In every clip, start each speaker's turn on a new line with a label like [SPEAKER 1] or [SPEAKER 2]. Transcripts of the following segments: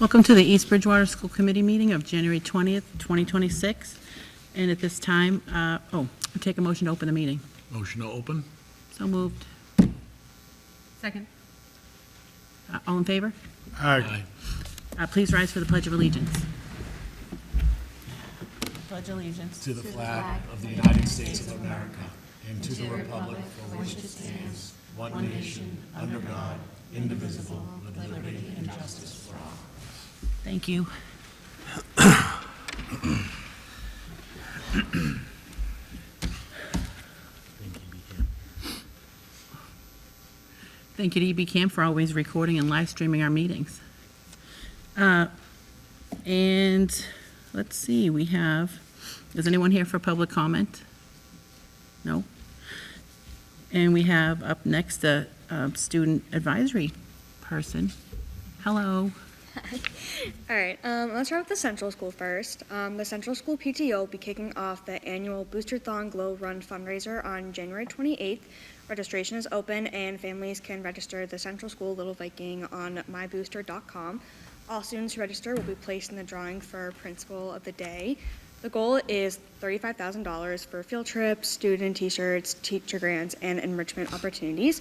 [SPEAKER 1] Welcome to the East Bridgewater School Committee meeting of January 20th, 2026. And at this time, I'll take a motion to open the meeting.
[SPEAKER 2] Motion to open?
[SPEAKER 1] So moved.
[SPEAKER 3] Second.
[SPEAKER 1] All in favor?
[SPEAKER 2] Aye.
[SPEAKER 1] Please rise for the Pledge of Allegiance. Pledge allegiance.
[SPEAKER 2] To the flag of the United States of America and to the republic for which it stands, one nation, under God, indivisible, with liberty and justice for all.
[SPEAKER 1] Thank you. Thank you to EBCAM for always recording and live streaming our meetings. And let's see, is anyone here for public comment? No? And we have up next a student advisory person. Hello.
[SPEAKER 4] All right, let's start with the Central School first. The Central School PTO will be kicking off the annual Booster-thon Glow Run fundraiser on January 28th. Registration is open and families can register the Central School Little Viking on mybooster.com. All students who register will be placed in the drawing for Principal of the Day. The goal is $35,000 for field trips, student t-shirts, teacher grants, and enrichment opportunities.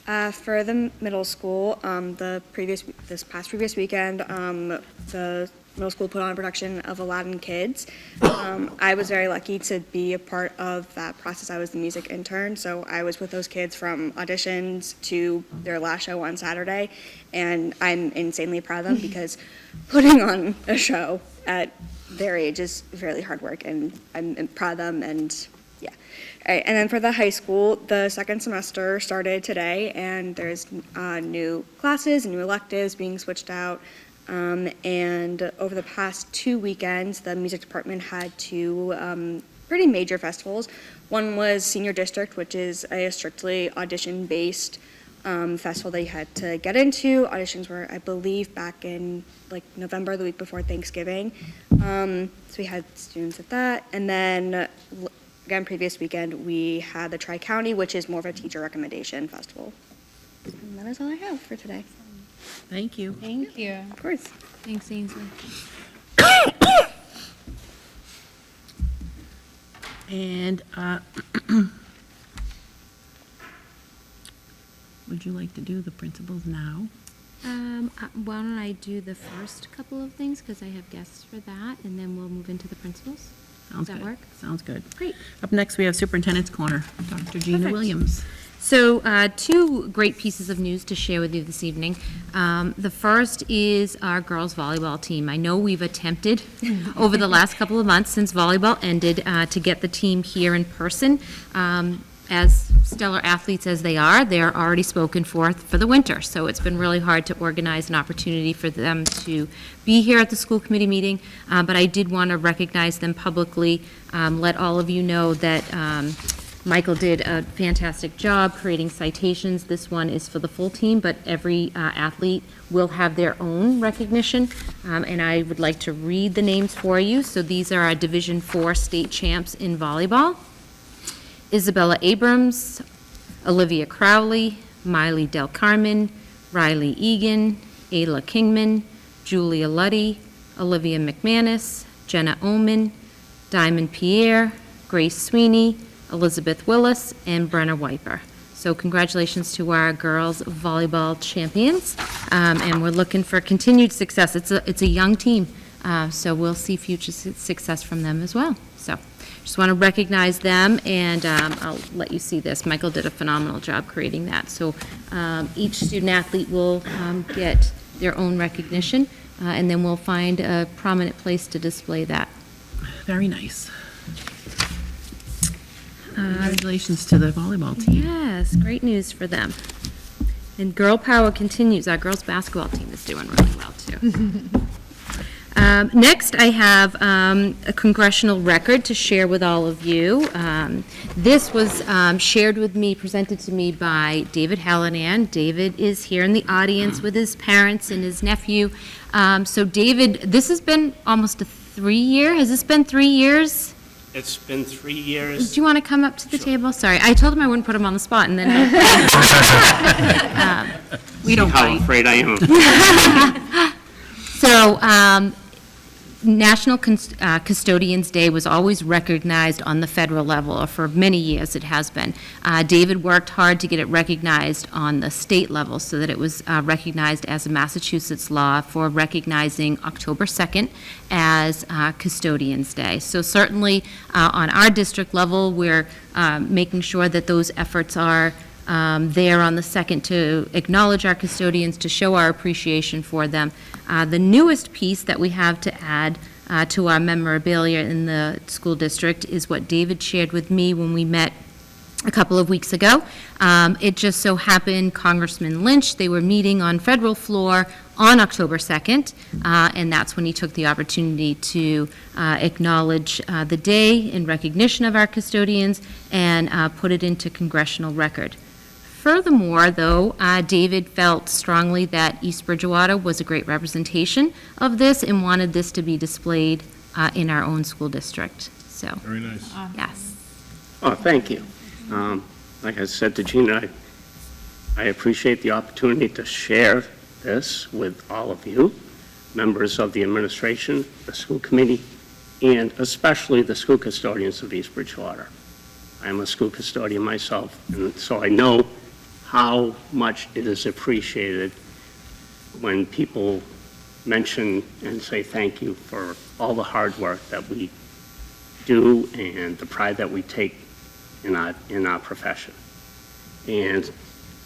[SPEAKER 4] For the middle school, this past weekend, the middle school put on a production of Aladdin Kids. I was very lucky to be a part of that process. I was the music intern, so I was with those kids from auditions to their last show on Saturday, and I'm insanely proud of them because putting on a show at their age is fairly hard work, and I'm proud of them, and yeah. All right, and then for the high school, the second semester started today, and there's new classes and new electives being switched out. And over the past 2 weekends, the music department had two pretty major festivals. One was Senior District, which is a strictly audition-based festival that you had to get into. Auditions were, I believe, back in like November, the week before Thanksgiving. So we had students at that. And then, again, previous weekend, we had the Tri-County, which is more of a teacher recommendation festival. And that is all I have for today.
[SPEAKER 1] Thank you.
[SPEAKER 3] Thank you.
[SPEAKER 4] Of course.
[SPEAKER 3] Thanks, Ainsley.
[SPEAKER 1] And would you like to do the principals now?
[SPEAKER 5] Why don't I do the first couple of things, because I have guests for that, and then we'll move into the principals.
[SPEAKER 1] Sounds
[SPEAKER 5] Does that
[SPEAKER 1] good.
[SPEAKER 5] work?
[SPEAKER 1] Sounds good.
[SPEAKER 5] Great.
[SPEAKER 1] Up next, we have Superintendent's Corner, Dr. Gina
[SPEAKER 5] Perfect.
[SPEAKER 1] Williams.
[SPEAKER 5] So two great pieces of news to share with you this evening. The first is our girls volleyball team. I know we've attempted over the last couple of months since volleyball ended to get the team here in person. As stellar athletes as they are, they're already spoken for the winter. So it's been really hard to organize an opportunity for them to be here at the school committee meeting. But I did want to recognize them publicly, let all of you know that Michael did a fantastic job creating citations. This one is for the full team, but every athlete will have their own recognition. And I would like to read the names for you. So these are our Division IV state champs in volleyball. Isabella Abrams, Olivia Crowley, Miley Del Carmen, Riley Egan, Ayla Kingman, Julia Luddy, Olivia McManus, Jenna Oman, Diamond Pierre, Grace Sweeney, Elizabeth Willis, and Brenna Wiper. So congratulations to our girls volleyball champions, and we're looking for continued success. It's a young team, so we'll see future success from them as well. So just want to recognize them, and I'll let you see this. Michael did a phenomenal job creating that. So each student athlete will get their own recognition, and then we'll find a prominent place to display that.
[SPEAKER 1] Very nice. Congratulations to the volleyball team.
[SPEAKER 5] Yes, great news for them. And girl power continues. Our girls basketball team is doing really well, too. Next, I have a congressional record to share with all of you. This was shared with me, presented to me by David Hallinan. David is here in the audience with his parents and his nephew. So David, this has been almost a 3 year. Has this been 3 years?
[SPEAKER 6] It's been 3 years.
[SPEAKER 5] Do you want to come up to the table? Sorry, I told him I wouldn't put him on the spot, and then we don't
[SPEAKER 6] How
[SPEAKER 5] bite.
[SPEAKER 6] afraid I am.
[SPEAKER 5] So, National Custodians Day was always recognized on the federal level, or for many years it has been. David worked hard to get it recognized on the state level so that it was recognized as a Massachusetts law for recognizing October 2nd as Custodians Day. So certainly on our district level, we're making sure that those efforts are there on the 2nd to acknowledge our custodians, to show our appreciation for them. The newest piece that we have to add to our memorabilia in the school district is what David shared with me when we met a couple of weeks ago. It just so happened Congressman Lynch, they were meeting on federal floor on October 2nd, and that's when he took the opportunity to acknowledge the day in recognition of our custodians and put it into congressional record. Furthermore, though, David felt strongly that East Bridgewater was a great representation of this and wanted this to be displayed in our own school district. So,
[SPEAKER 7] Very nice.
[SPEAKER 5] yes.
[SPEAKER 6] Oh, thank you. Like I said to Gina, I appreciate the opportunity to share this with all of you, members of the administration, the school committee, and especially the school custodians of East Bridgewater. I'm a school custodian myself, and so I know how much it is appreciated when people mention and say thank you for all the hard work that we do and the pride that we take in our profession. And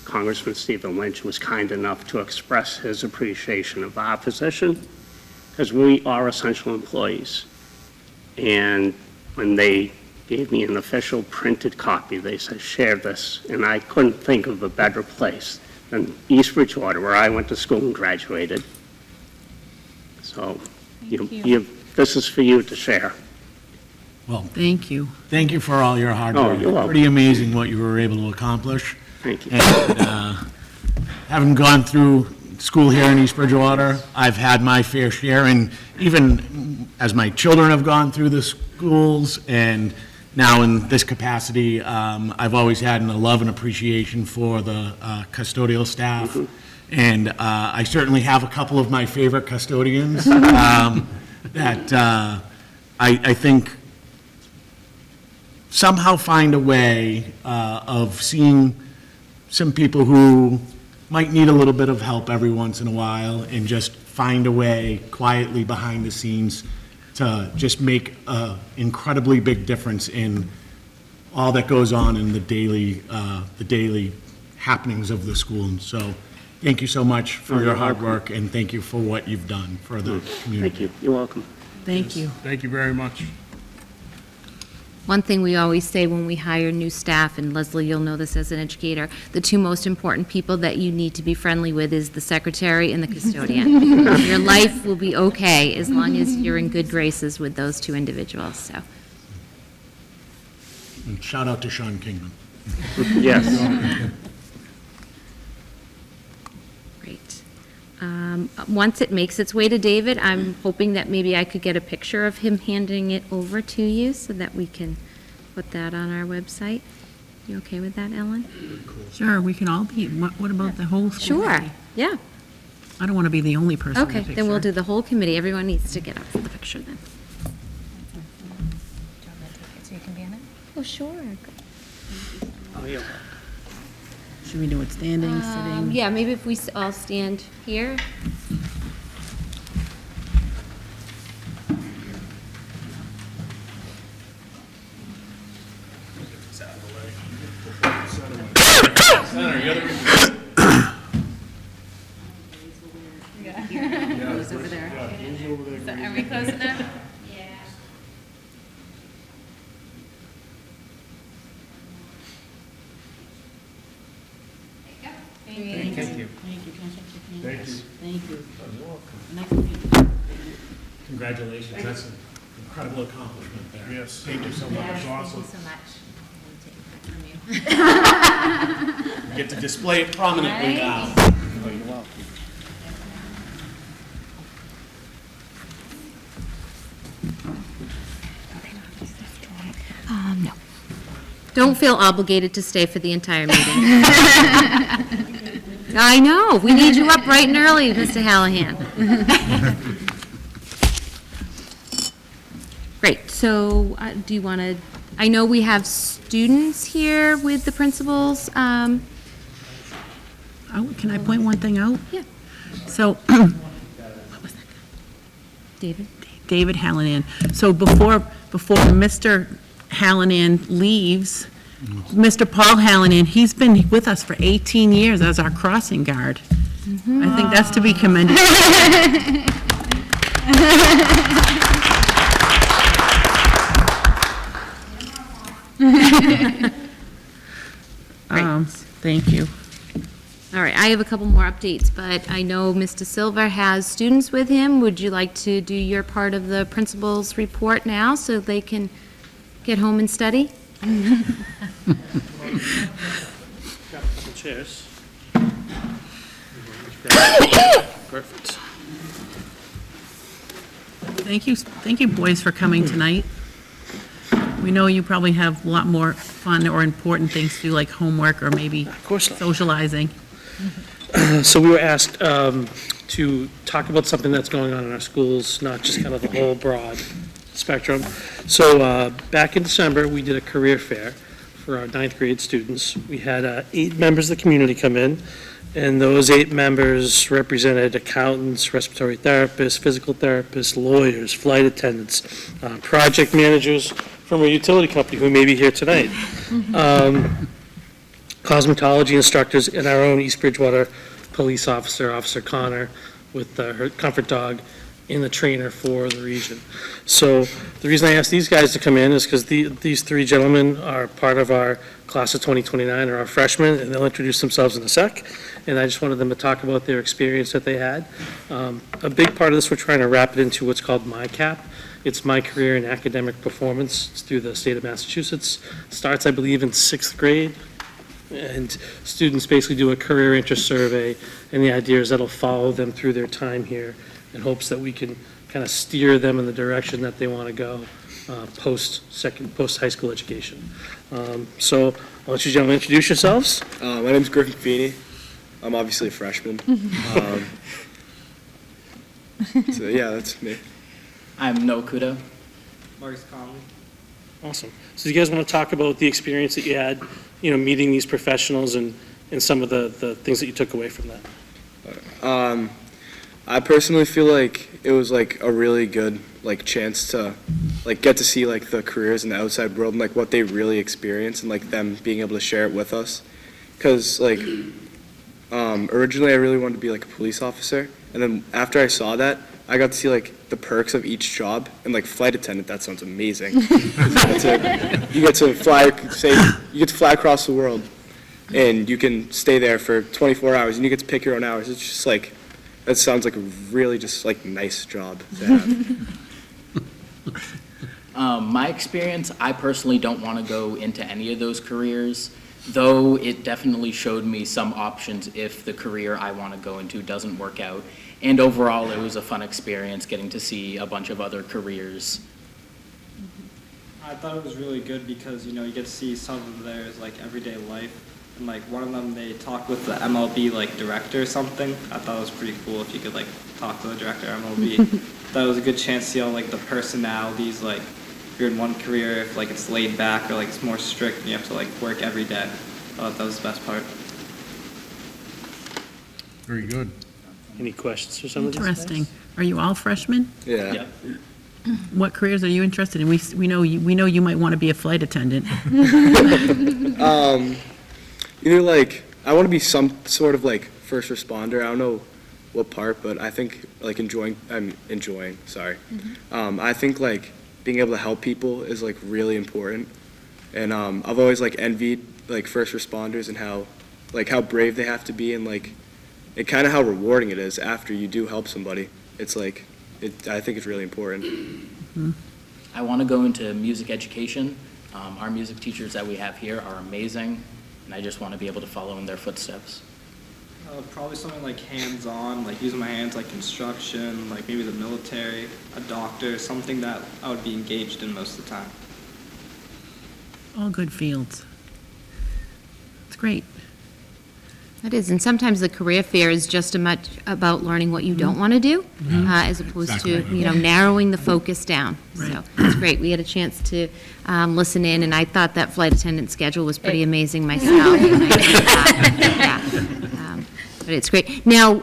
[SPEAKER 6] Congressman Stephen Lynch was kind enough to express his appreciation of our position because we are essential employees. And when they gave me an official printed copy, they said, share this. And I couldn't think of a better place than East Bridgewater, where I went to school and graduated. So this is for you to share.
[SPEAKER 2] Well,
[SPEAKER 1] Thank you.
[SPEAKER 2] thank you for all your hard
[SPEAKER 6] Oh,
[SPEAKER 2] work.
[SPEAKER 6] you're welcome.
[SPEAKER 2] Pretty amazing what you were able to accomplish.
[SPEAKER 6] Thank you.
[SPEAKER 2] And having gone through school here in East Bridgewater, I've had my fair share, and even as my children have gone through the schools, and now in this capacity, I've always had a love and appreciation for the custodial staff. And I certainly have a couple of my favorite custodians that I think somehow find a way of seeing some people who might need a little bit of help every once in a while and just find a way quietly behind the scenes to just make an incredibly big difference in all that goes on in the daily happenings of the school. And so thank you so much for your hard work, and thank you for what you've done for the community.
[SPEAKER 6] Thank you. You're welcome.
[SPEAKER 1] Thank you.
[SPEAKER 7] Thank you very much.
[SPEAKER 5] One thing we always say when we hire new staff, and Leslie, you'll know this as an educator, the two most important people that you need to be friendly with is the secretary and the custodian. Your life will be okay as long as you're in good graces with those two individuals, so.
[SPEAKER 2] And shout out to Sean Kingman.
[SPEAKER 6] Yes.
[SPEAKER 5] Great. Once it makes its way to David, I'm hoping that maybe I could get a picture of him handing it over to you so that we can put that on our website. You okay with that, Ellen?
[SPEAKER 1] Sure, we can all be, what about the whole school?
[SPEAKER 5] Sure,
[SPEAKER 1] committee?
[SPEAKER 5] yeah.
[SPEAKER 1] I don't want to be the only person in the
[SPEAKER 5] Okay,
[SPEAKER 1] picture.
[SPEAKER 5] then we'll do the whole committee. Everyone needs to get up for the picture then.
[SPEAKER 3] So you can be in it?
[SPEAKER 5] Oh, sure.
[SPEAKER 6] Oh, yeah.
[SPEAKER 1] Should we do it standing, sitting?
[SPEAKER 5] Yeah, maybe if we all stand here.
[SPEAKER 3] Who's over there? Are we close enough?
[SPEAKER 7] Thank you.
[SPEAKER 1] Thank you. Can I shake your hand?
[SPEAKER 7] Thank you.
[SPEAKER 1] Thank you. Nice to meet you.
[SPEAKER 2] Congratulations, that's an incredible accomplishment there.
[SPEAKER 7] Yes.
[SPEAKER 2] Thank you so much.
[SPEAKER 7] That's awesome.
[SPEAKER 3] so much.
[SPEAKER 2] You get to display it prominently now.
[SPEAKER 6] Oh, you're welcome.
[SPEAKER 5] No. Don't feel obligated to stay for the entire meeting. I know, we need you up bright and early, Mr. Hallahan. So, do you want to, I know we have students here with the principals.
[SPEAKER 1] Oh, can I point one thing out?
[SPEAKER 5] Yeah.
[SPEAKER 1] So,
[SPEAKER 5] David?
[SPEAKER 1] David Hallinan. So before Mr. Hallinan leaves, Mr. Paul Hallinan, he's been with us for 18 years as our crossing guard. I think that's to be commended. Thank you.
[SPEAKER 5] All right, I have a couple more updates, but I know Mr. Silver has students with him. Would you like to do your part of the principal's report now so they can get home and study?
[SPEAKER 6] Got a couple chairs. Perfect.
[SPEAKER 1] Thank you, boys, for coming tonight. We know you probably have a lot more fun or important things to do, like homework or maybe
[SPEAKER 6] Of course not.
[SPEAKER 1] socializing.
[SPEAKER 6] So we were asked to talk about something that's going on in our schools, not just kind of the whole broad spectrum. So back in December, we did a career fair for our ninth grade students. We had 8 members of the community come in, and those 8 members represented accountants, respiratory therapists, physical therapists, lawyers, flight attendants, project managers from a utility company who may be here tonight. Cosmetology instructors, and our own East Bridgewater police officer, Officer Connor, with her comfort dog, and the trainer for the region. So the reason I asked these guys to come in is because these 3 gentlemen are part of our class of 2029, or our freshmen, and they'll introduce themselves in a sec. And I just wanted them to talk about their experience that they had. A big part of this, we're trying to wrap it into what's called MyCap. It's My Career in Academic Performance. It's through the state of Massachusetts. Starts, I believe, in 6th grade. And students basically do a career interest survey, and the idea is that'll follow them through their time here in hopes that we can kind of steer them in the direction that they want to go post-high school education. So I'll let you gentlemen introduce yourselves.
[SPEAKER 8] My name's Griffin Feeney. I'm obviously a freshman. So yeah, that's me.
[SPEAKER 9] I'm Noah Kudo.
[SPEAKER 7] Marcus Conley.
[SPEAKER 6] Awesome. So you guys want to talk about the experience that you had, meeting these professionals and some of the things that you took away from that?
[SPEAKER 8] I personally feel like it was like a really good chance to get to see the careers in the outside world and what they really experience, and them being able to share it with us. Because originally I really wanted to be a police officer, and then after I saw that, I got to see the perks of each job, and flight attendant, that sounds amazing. You get to fly across the world, and you can stay there for 24 hours, and you get to pick your own hours. It's just that sounds like a really just nice job to have.
[SPEAKER 9] My experience, I personally don't want to go into any of those careers, though it definitely showed me some options if the career I want to go into doesn't work out. And overall, it was a fun experience getting to see a bunch of other careers.
[SPEAKER 7] I thought it was really good because, you get to see some of theirs, everyday life. And, one of them, they talked with the MLB, director or something. I thought it was pretty cool if you could, talk to the director of MLB. Thought it was a good chance to see all, the personalities, if you're in one career, if, it's laid back or, it's more strict and you have to, work every day. I thought that was the best part. Very good.
[SPEAKER 6] Any questions for some of these guys?
[SPEAKER 1] Interesting. Are you all freshmen?
[SPEAKER 8] Yeah.
[SPEAKER 1] What careers are you interested in? We know you might want to be a flight attendant.
[SPEAKER 8] Either I want to be some sort of first responder. I don't know what part, but I think I'm enjoying. Sorry. I think being able to help people is really important, and I've always envied first responders and how brave they have to be, and and kind of how rewarding it is after you do help somebody. It's I think it's really important.
[SPEAKER 9] I want to go into music education. Our music teachers that we have here are amazing, and I just want to be able to follow in their footsteps.
[SPEAKER 7] Probably something hands-on, using my hands, construction, maybe the military, a doctor, something that I would be engaged in most of the time.
[SPEAKER 1] All good fields. It's great.
[SPEAKER 5] It is, and sometimes the career fair is just as much about learning what you don't want to do, as opposed to, narrowing the focus down. So it's great. We had a chance to listen in, and I thought that flight attendant schedule was pretty amazing myself. Yeah. But it's great. Now,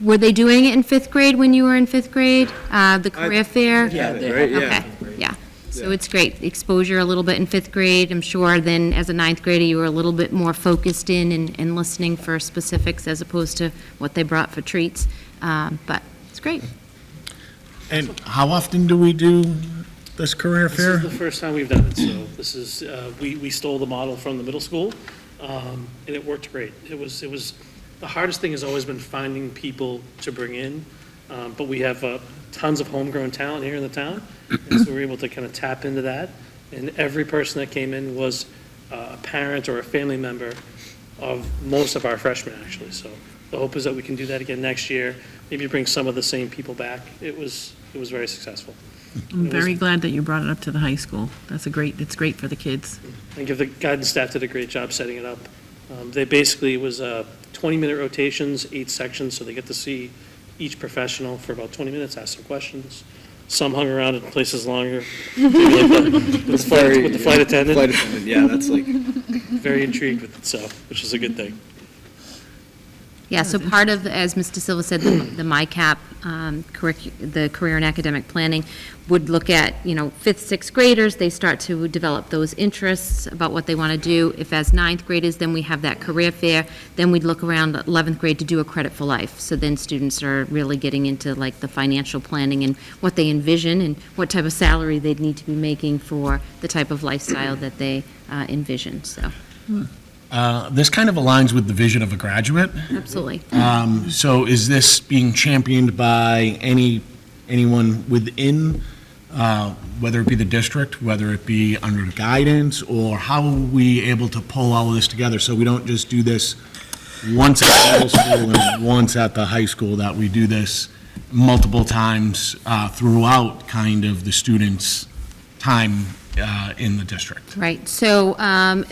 [SPEAKER 5] were they doing it in fifth grade when you were in fifth grade, the career fair?
[SPEAKER 8] Yeah, right, yeah.
[SPEAKER 5] Okay, yeah. So it's great, exposure a little bit in fifth grade, I'm sure. Then as a ninth grader, you were a little bit more focused in and listening for specifics as opposed to what they brought for treats. But it's great.
[SPEAKER 2] And how often do we do this career
[SPEAKER 10] This
[SPEAKER 2] fair?
[SPEAKER 10] is the first time we've done it, so this is, we stole the model from the middle school, and it worked great. It was, the hardest thing has always been finding people to bring in, but we have tons of homegrown talent here in the town, and so we're able to kind of tap into that. And every person that came in was a parent or a family member of most of our freshmen, actually. So the hope is that we can do that again next year, maybe bring some of the same people back. It was very successful.
[SPEAKER 1] I'm very glad that you brought it up to the high school. It's great for the kids.
[SPEAKER 10] I think the guidance staff did a great job setting it up. They basically, it was 20-minute rotations, 8 sections, so they get to see each professional for about 20 minutes, ask some questions. Some hung around in places longer. With the flight attendant.
[SPEAKER 8] Flight attendant, yeah, that's like,
[SPEAKER 10] Very intrigued with it, so, which is a good thing.
[SPEAKER 5] Yeah, so part of, as Mr. Silva said, the MyCap, the career and academic planning would look at, fifth, sixth graders, they start to develop those interests about what they want to do. If as ninth graders, then we have that career fair, then we'd look around 11th grade to do a credit for life. So then students are really getting into like the financial planning and what they envision and what type of salary they'd need to be making for the type of lifestyle that they envision, so,
[SPEAKER 2] This kind of aligns with the vision of a graduate.
[SPEAKER 5] absolutely.
[SPEAKER 2] So is this being championed by anyone within, whether it be the district, whether it be under guidance, or how are we able to pull all of this together so we don't just do this once at the middle school and once at the high school, that we do this multiple times throughout kind of the students' time in the district?
[SPEAKER 5] Right, so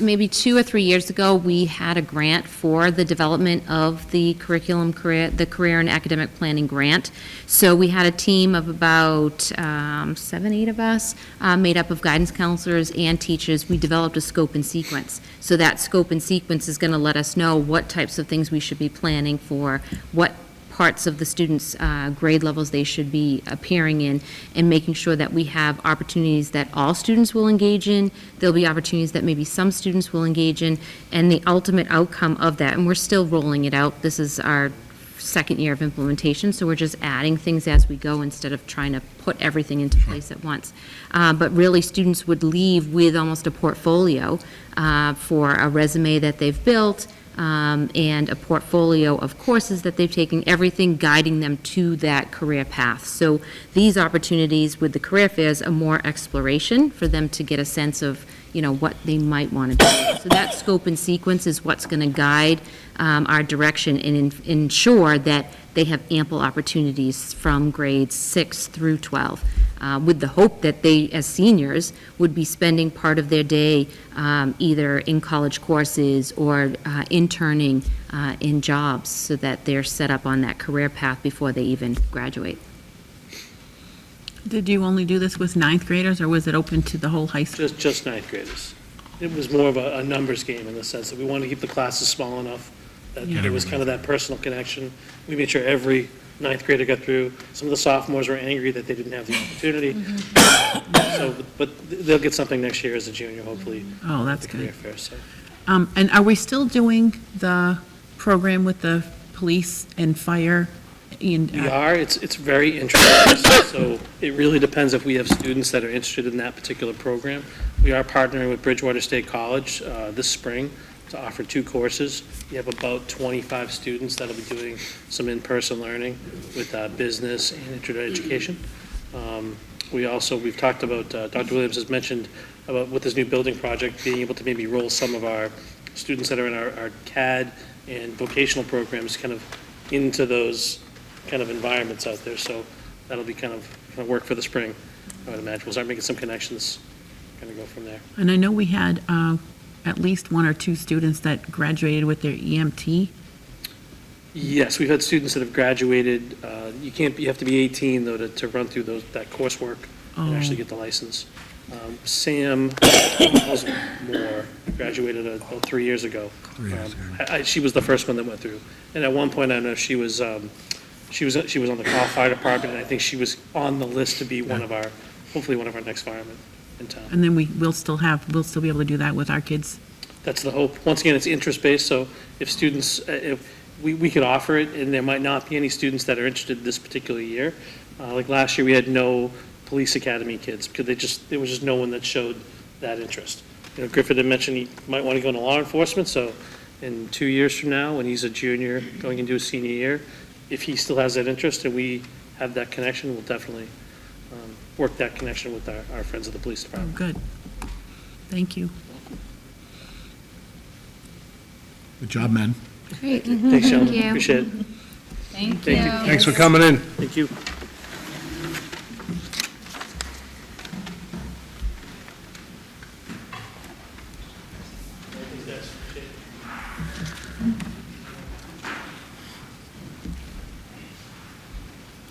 [SPEAKER 5] maybe 2 or 3 years ago, we had a grant for the development of the the career and academic planning grant. So we had a team of about 7, 8 of us, made up of guidance counselors and teachers. We developed a scope and sequence. So that scope and sequence is going to let us know what types of things we should be planning for, what parts of the students' grade levels they should be appearing in, and making sure that we have opportunities that all students will engage in. There'll be opportunities that maybe some students will engage in, and the ultimate outcome of that, and we're still rolling it out. This is our second year of implementation, so we're just adding things as we go instead of trying to put everything into place at once. But really, students would leave with almost a portfolio for a resume that they've built, and a portfolio of courses that they've taken, everything guiding them to that career path. So these opportunities with the career fairs are more exploration for them to get a sense of, what they might want to do. So that scope and sequence is what's going to guide our direction and ensure that they have ample opportunities from grades 6 through 12. With the hope that they, as seniors, would be spending part of their day either in college courses or interning in jobs so that they're set up on that career path before they even graduate.
[SPEAKER 1] Did you only do this with ninth graders, or was it open to the whole high school?
[SPEAKER 10] Just ninth graders. It was more of a numbers game in the sense that we wanted to keep the classes small enough that there was kind of that personal connection. We made sure every ninth grader got through. Some of the sophomores were angry that they didn't have the opportunity. So, but they'll get something next year as a junior, hopefully.
[SPEAKER 1] Oh, that's
[SPEAKER 10] at the career
[SPEAKER 1] good.
[SPEAKER 10] fair, so.
[SPEAKER 1] And are we still doing the program with the police and fire? And,
[SPEAKER 10] We are, it's very interesting, so it really depends if we have students that are interested in that particular program. We are partnering with Bridgewater State College this spring to offer 2 courses. You have about 25 students that'll be doing some in-person learning with business and intro to education. We've talked about, Dr. Williams has mentioned about with this new building project, being able to maybe roll some of our students that are in our CAD and vocational programs kind of into those kind of environments out there. So that'll be kind of work for the spring, I would imagine. We'll start making some connections, kind of go from there.
[SPEAKER 1] And I know we had at least 1 or 2 students that graduated with their EMT
[SPEAKER 10] Yes, we've had students that have graduated. You have to be 18, though, to run through that coursework and actually get the license. Sam was more, graduated about 3 years ago. She was the first one that went through. And at one point, I know she was on the call fire department, and I think she was on the list to be hopefully one of our next firemen in town.
[SPEAKER 1] And then we'll still be able to do that with our kids?
[SPEAKER 10] That's the hope. Once again, it's interest-based, so if students, if we could offer it, and there might not be any students that are interested this particular year. Like last year, we had no police academy kids, because there was just no one that showed that interest. You know, Griffith had mentioned he might want to go into law enforcement, so in 2 years from now, when he's a junior going into his senior year, if he still has that interest and we have that connection, we'll definitely work that connection with our friends at the police
[SPEAKER 1] Oh,
[SPEAKER 10] department.
[SPEAKER 1] good. Thank you.
[SPEAKER 2] Good job, men.
[SPEAKER 5] Great.
[SPEAKER 10] Thanks, Sean.
[SPEAKER 5] Thank you.
[SPEAKER 10] Appreciate it.
[SPEAKER 3] Thank
[SPEAKER 10] Thank you.
[SPEAKER 2] Thanks for coming in.
[SPEAKER 10] Thank you.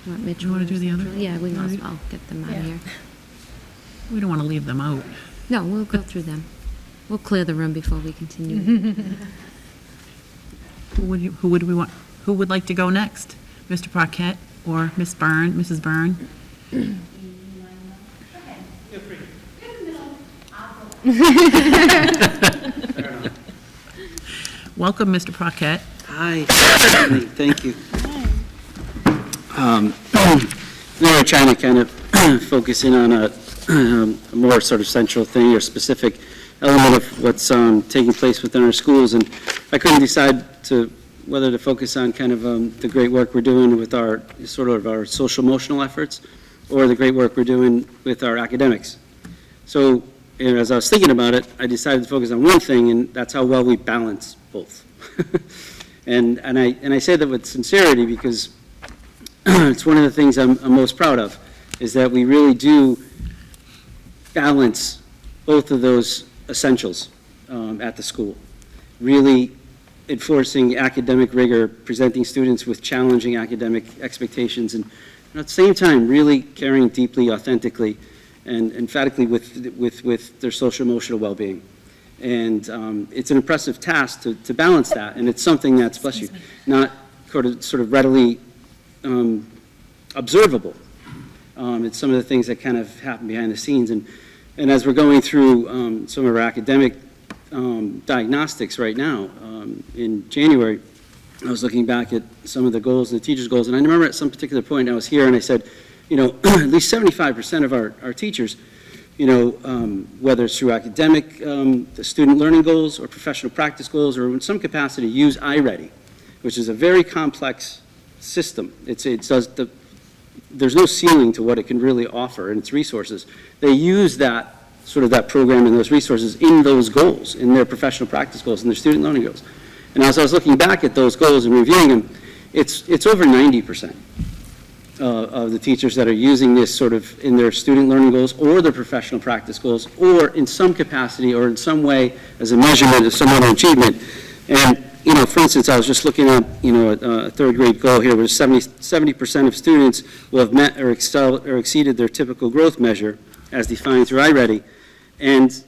[SPEAKER 5] Want Mitch
[SPEAKER 1] You wanna do the other?
[SPEAKER 5] Yeah, we might as well get them out of here.
[SPEAKER 1] We don't want to leave them out.
[SPEAKER 5] No, we'll go through them. We'll clear the room before we continue.
[SPEAKER 1] Who would like to go next? Mr. Paquette or Mrs. Byrne? Welcome, Mr. Paquette.
[SPEAKER 11] Hi, thank you. Now we're trying to kind of focus in on a more sort of central thing or specific element of what's taking place within our schools, and I couldn't decide whether to focus on kind of the great work we're doing with our sort of our social emotional efforts, or the great work we're doing with our academics. So, as I was thinking about it, I decided to focus on one thing, and that's how well we balance both. and I say that with sincerity because it's one of the things I'm most proud of, is that we really do balance both of those essentials at the school. Really enforcing academic rigor, presenting students with challenging academic expectations, and at the same time really caring deeply, authentically, and emphatically with their social emotional well-being. And it's an impressive task to balance that, and it's something that's, bless you, not sort of readily observable. It's some of the things that kind of happen behind the scenes, and as we're going through some of our academic diagnostics right now, in January, I was looking back at some of the goals, the teachers' goals, and I remember at some particular point I was here and I said, at least 75% of our teachers, whether it's through academic, the student learning goals or professional practice goals, or in some capacity use iReady, which is a very complex system. There's no ceiling to what it can really offer and its resources. They use that program and those resources in those goals, in their professional practice goals and their student learning goals. And as I was looking back at those goals and reviewing them, it's over 90% of the teachers that are using this sort of in their student learning goals or their professional practice goals, or in some capacity or in some way as a measurement of some other achievement. And for instance, I was just looking at, a third grade goal here, where 70% of students will have met or exceeded their typical growth measure as defined through iReady. And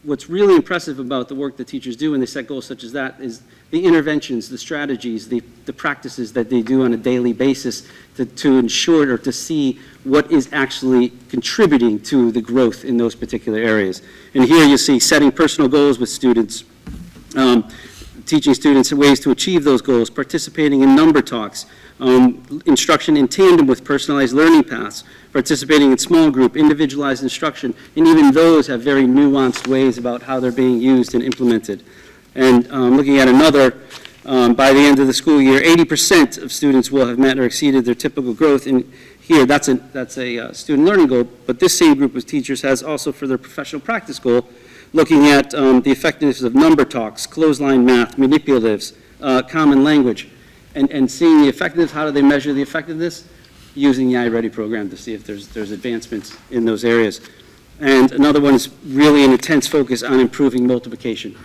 [SPEAKER 11] what's really impressive about the work that teachers do when they set goals such as that is the interventions, the strategies, the practices that they do on a daily basis to ensure or to see what is actually contributing to the growth in those particular areas. And here you see setting personal goals with students, teaching students ways to achieve those goals, participating in number talks, instruction in tandem with personalized learning paths, participating in small group, individualized instruction, and even those have very nuanced ways about how they're being used and implemented. And looking at another, by the end of the school year, 80% of students will have met or exceeded their typical growth. And here, that's a student learning goal, but this same group of teachers has also for their professional practice goal, looking at the effectiveness of number talks, clothesline math, manipulatives, common language, and seeing the effectiveness. How do they measure the effectiveness? Using the iReady program to see if there's advancements in those areas. And another one is really an intense focus on improving multiplication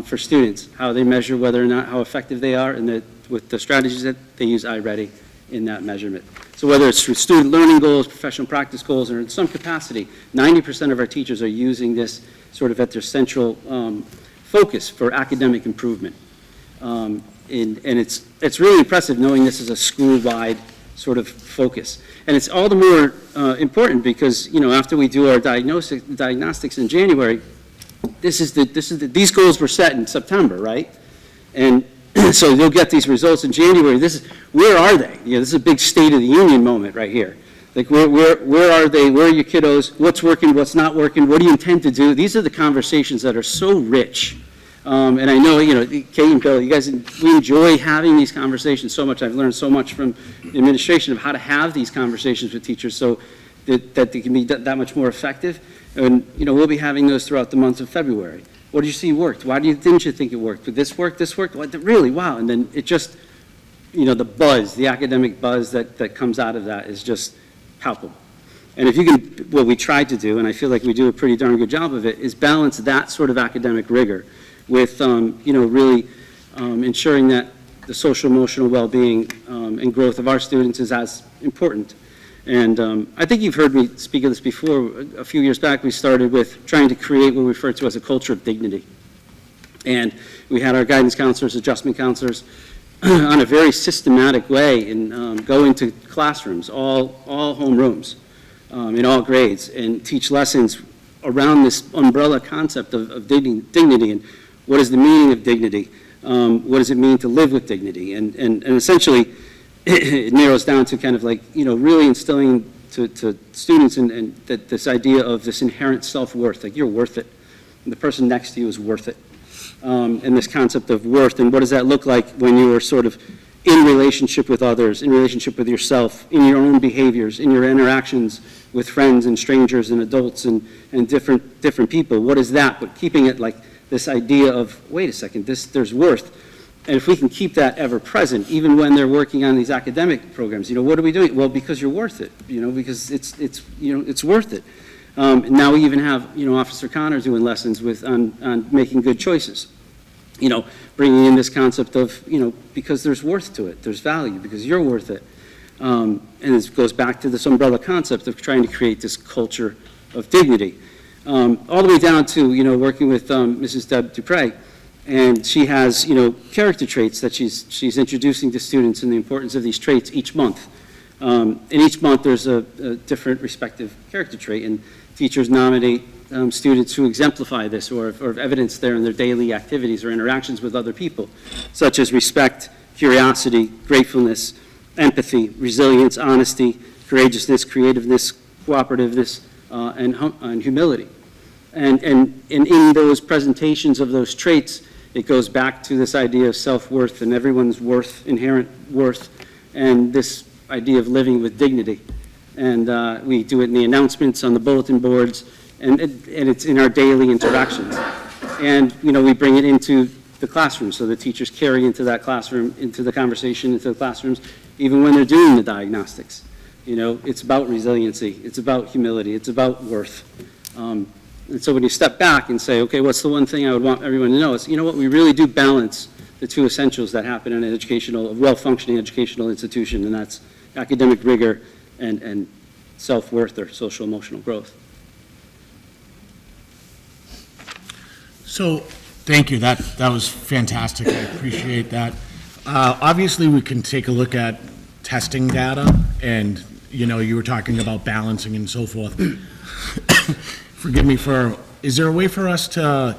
[SPEAKER 11] for students, how they measure whether or not how effective they are in the with the strategies that they use iReady in that measurement. So whether it's through student learning goals, professional practice goals, or in some capacity, 90% of our teachers are using this sort of at their central focus for academic improvement. And it's really impressive knowing this is a school-wide sort of focus. And it's all the more important because, after we do our diagnostics in January, these goals were set in September, right? And so you'll get these results in January. Where are they? This is a big State of the Union moment right here. Like, where are they? Where are your kiddos? What's working? What's not working? What do you intend to do? These are the conversations that are so rich. And I know, Kate and Bill, you guys, we enjoy having these conversations so much. I've learned so much from the administration of how to have these conversations with teachers so that they can be that much more effective. And, we'll be having those throughout the month of February. What did you see worked? Why didn't you think it worked? Did this work? This worked? What, really? Wow. And then it just, the buzz, the academic buzz that comes out of that is just palpable. And if you can, what we tried to do, and I feel like we do a pretty darn good job of it, is balance that sort of academic rigor with, really ensuring that the social emotional well-being and growth of our students is as important. And I think you've heard me speak of this before. A few years back, we started with trying to create what we refer to as a culture of dignity. And we had our guidance counselors, adjustment counselors, on a very systematic way and go into classrooms, all homerooms, in all grades, and teach lessons around this umbrella concept of dignity and what is the meaning of dignity, what does it mean to live with dignity, and essentially it narrows down to kind of like, really instilling to students and that this idea of this inherent self-worth, like you're worth it, and the person next to you is worth it, and this concept of worth, and what does that look like when you are sort of in relationship with others, in relationship with yourself, in your own behaviors, in your interactions with friends and strangers and adults and different people. What is that? But keeping it like this idea of, wait a second, there's worth. And if we can keep that ever present, even when they're working on these academic programs, what are we doing? Well, because you're worth it, because it's worth it. And now we even have, Officer Connor doing lessons on making good choices. Bringing in this concept of, because there's worth to it, there's value, because you're worth it. And it goes back to this umbrella concept of trying to create this culture of dignity. All the way down to, working with Mrs. Deb Dupre, and she has, character traits that she's introducing to students and the importance of these traits each month. And each month there's a different respective character trait, and teachers nominate students who exemplify this or have evidence there in their daily activities or interactions with other people, such as respect, curiosity, gratefulness, empathy, resilience, honesty, courageousness, creativeness, cooperativeness, and humility. And in those presentations of those traits, it goes back to this idea of self-worth and everyone's worth, inherent worth, and this idea of living with dignity. And we do it in the announcements, on the bulletin boards, and it's in our daily interactions. And, we bring it into the classroom, so the teachers carry into that classroom, into the conversation, into the classrooms, even when they're doing the diagnostics. It's about resiliency, it's about humility, it's about worth. And so when you step back and say, okay, what's the one thing I would want everyone to know? It's, we really do balance the two essentials that happen in a well-functioning educational institution, and that's academic rigor and self-worth or social emotional growth.
[SPEAKER 2] So, thank you. That was fantastic. I appreciate that. Obviously, we can take a look at testing data, and, you were talking about balancing and so forth. Forgive me is there a way for us to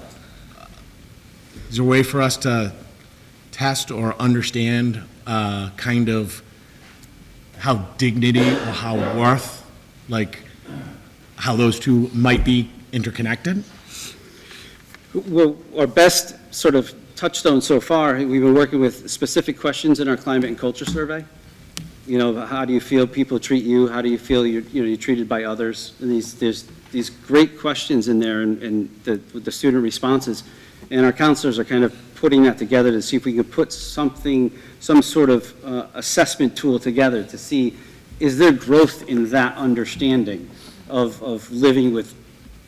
[SPEAKER 2] test or understand kind of how dignity or how worth, like how those two might be interconnected?
[SPEAKER 11] Well, our best sort of touchstone so far, we've been working with specific questions in our climate and culture survey. How do you feel people treat you? How do you feel you're treated by others? And there's these great questions in there and the student responses. And our counselors are kind of putting that together to see if we can put some sort of assessment tool together to see, is there growth in that understanding of living with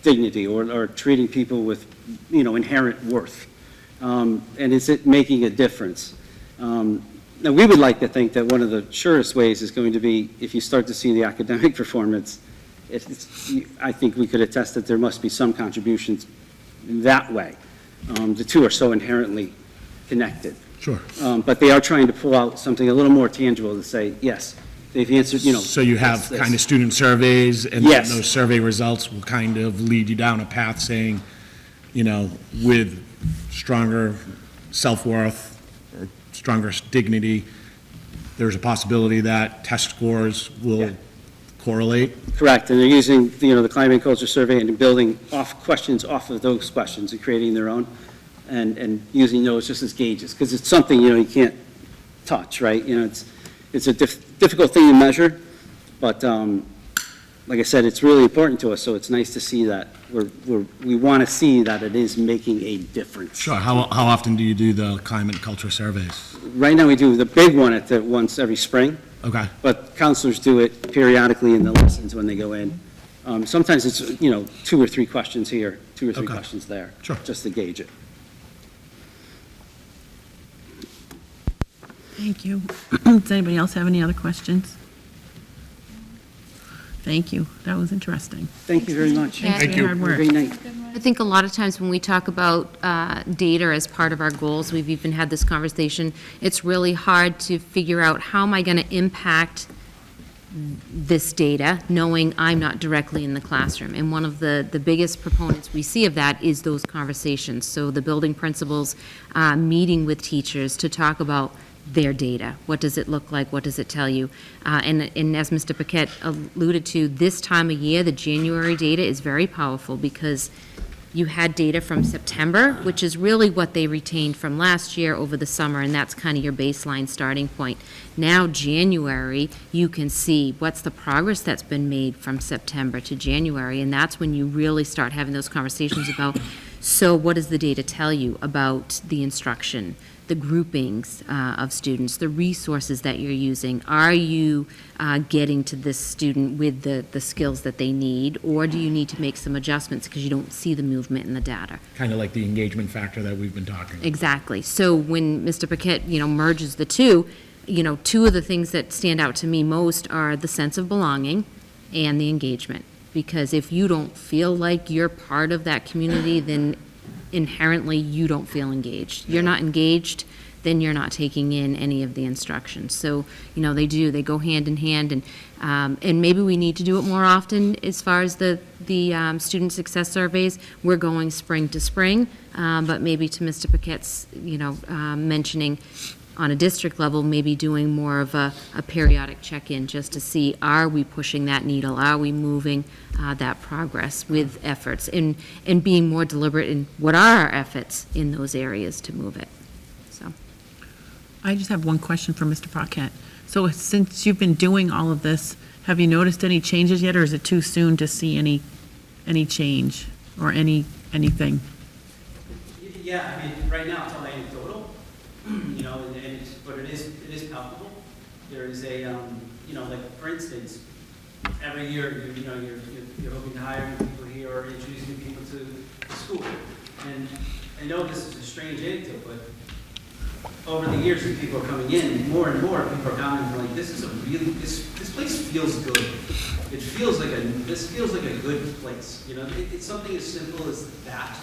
[SPEAKER 11] dignity or treating people with, inherent worth? And is it making a difference? Now, we would like to think that one of the surest ways is going to be, if you start to see the academic performance, I think we could attest that there must be some contributions that way. The two are so inherently connected.
[SPEAKER 2] Sure.
[SPEAKER 11] But they are trying to pull out something a little more tangible to say, yes, they've answered,
[SPEAKER 2] So you have
[SPEAKER 11] this.
[SPEAKER 2] kind of student surveys, and then
[SPEAKER 11] Yes.
[SPEAKER 2] those survey results will kind of lead you down a path saying, with stronger self-worth or stronger dignity, there's a possibility that test scores will correlate.
[SPEAKER 11] Correct, and they're using, the climate and culture survey and building off questions off of those questions and creating their own, and using those just as gauges, because it's something, you can't touch, right? It's a difficult thing to measure, but, like I said, it's really important to us, so it's nice to see that we want to see that it is making a difference.
[SPEAKER 2] Sure. How often do you do the climate and culture surveys?
[SPEAKER 11] Right now, we do the big one once every spring.
[SPEAKER 2] Okay.
[SPEAKER 11] But counselors do it periodically in the lessons when they go in. Sometimes it's, 2 or 3 questions here, 2 or 3
[SPEAKER 2] Okay.
[SPEAKER 11] questions there.
[SPEAKER 2] Sure.
[SPEAKER 11] Just to gauge it.
[SPEAKER 1] Thank you. Does anybody else have any other questions? Thank you. That was interesting.
[SPEAKER 11] Thank you very much.
[SPEAKER 5] Thanks for
[SPEAKER 2] your
[SPEAKER 1] hard
[SPEAKER 11] Have a
[SPEAKER 1] work.
[SPEAKER 11] great night.
[SPEAKER 5] I think a lot of times when we talk about data as part of our goals, we've even had this conversation, it's really hard to figure out how am I going to impact this data, knowing I'm not directly in the classroom. And one of the biggest proponents we see of that is those conversations. So the building principals meeting with teachers to talk about their data. What does it look like? What does it tell you? And as Mr. Paquette alluded to, this time of year, the January data is very powerful because you had data from September, which is really what they retained from last year over the summer, and that's kind of your baseline starting point. Now, January, you can see what's the progress that's been made from September to January, and that's when you really start having those conversations about, so what does the data tell you about the instruction, the groupings of students, the resources that you're using? Are you getting to this student with the skills that they need, or do you need to make some adjustments because you don't see the movement in the data?
[SPEAKER 2] Kind of like the engagement factor that we've been talking about.
[SPEAKER 5] Exactly. So when Mr. Paquette, merges the two, two of the things that stand out to me most are the sense of belonging and the engagement. Because if you don't feel like you're part of that community, then inherently you don't feel engaged. You're not engaged, then you're not taking in any of the instructions. So, they go hand in hand, and maybe we need to do it more often as far as the student success surveys. We're going spring to spring, but maybe to Mr. Paquette's, mentioning on a district level, maybe doing more of a periodic check-in just to see, are we pushing that needle? Are we moving that progress with efforts? And being more deliberate in what are our efforts in those areas to move it. So,
[SPEAKER 1] I just have one question for Mr. Paquette. So since you've been doing all of this, have you noticed any changes yet, or is it too soon to see any change or anything?
[SPEAKER 11] Yeah, I mean, right now it's all anecdotal, but it is palpable. There is a, like, for instance, every year, you're hoping to hire new people here or introduce new people to the school. And I know this is a strange anecdote, but over the years that people are coming in, more and more people are commenting like, this place feels good. This feels like a good place. It's something as simple as that,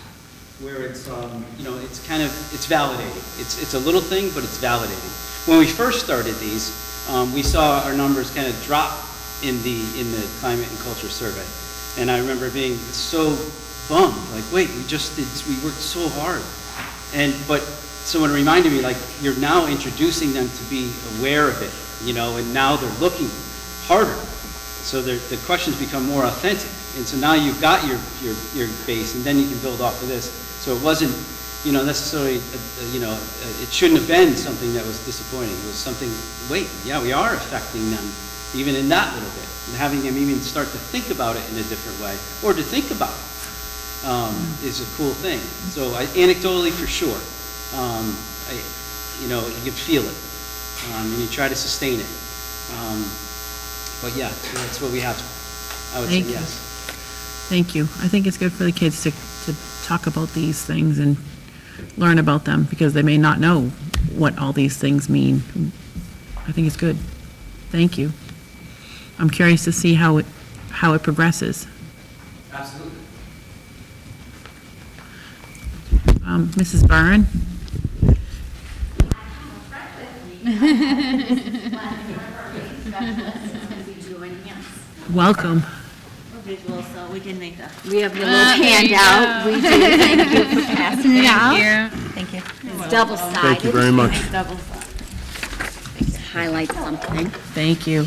[SPEAKER 11] where it's it's validating. It's a little thing, but it's validating. When we first started these, we saw our numbers kind of drop in the climate and culture survey, and I remember being so bummed, like, wait, we worked so hard, but someone reminded me, like, you're now introducing them to be aware of it, and now they're looking harder, so the questions become more authentic, and so now you've got your base, and then you can build off of this. So it wasn't, necessarily, it shouldn't have been something that was disappointing. It was something, wait, yeah, we are affecting them, even in that little bit, and having them even start to think about it in a different way, or to think about it, is a cool thing. So anecdotally, for sure, you can feel it, and you try to sustain it. But yeah, that's what we have. I would say
[SPEAKER 1] Thank you.
[SPEAKER 11] yes.
[SPEAKER 1] Thank you. I think it's good for the kids to talk about these things and learn about them, because they may not know what all these things mean. I think it's good. Thank you. I'm curious to see how it progresses.
[SPEAKER 9] Absolutely.
[SPEAKER 1] Mrs. Barron? Welcome.
[SPEAKER 3] Visual, so we can make a.
[SPEAKER 12] We have your little handout. We do. Thank you for passing it out.
[SPEAKER 3] Thank you.
[SPEAKER 12] It's double-sided.
[SPEAKER 2] Thank you very much.
[SPEAKER 12] Highlight something.
[SPEAKER 1] Thank you.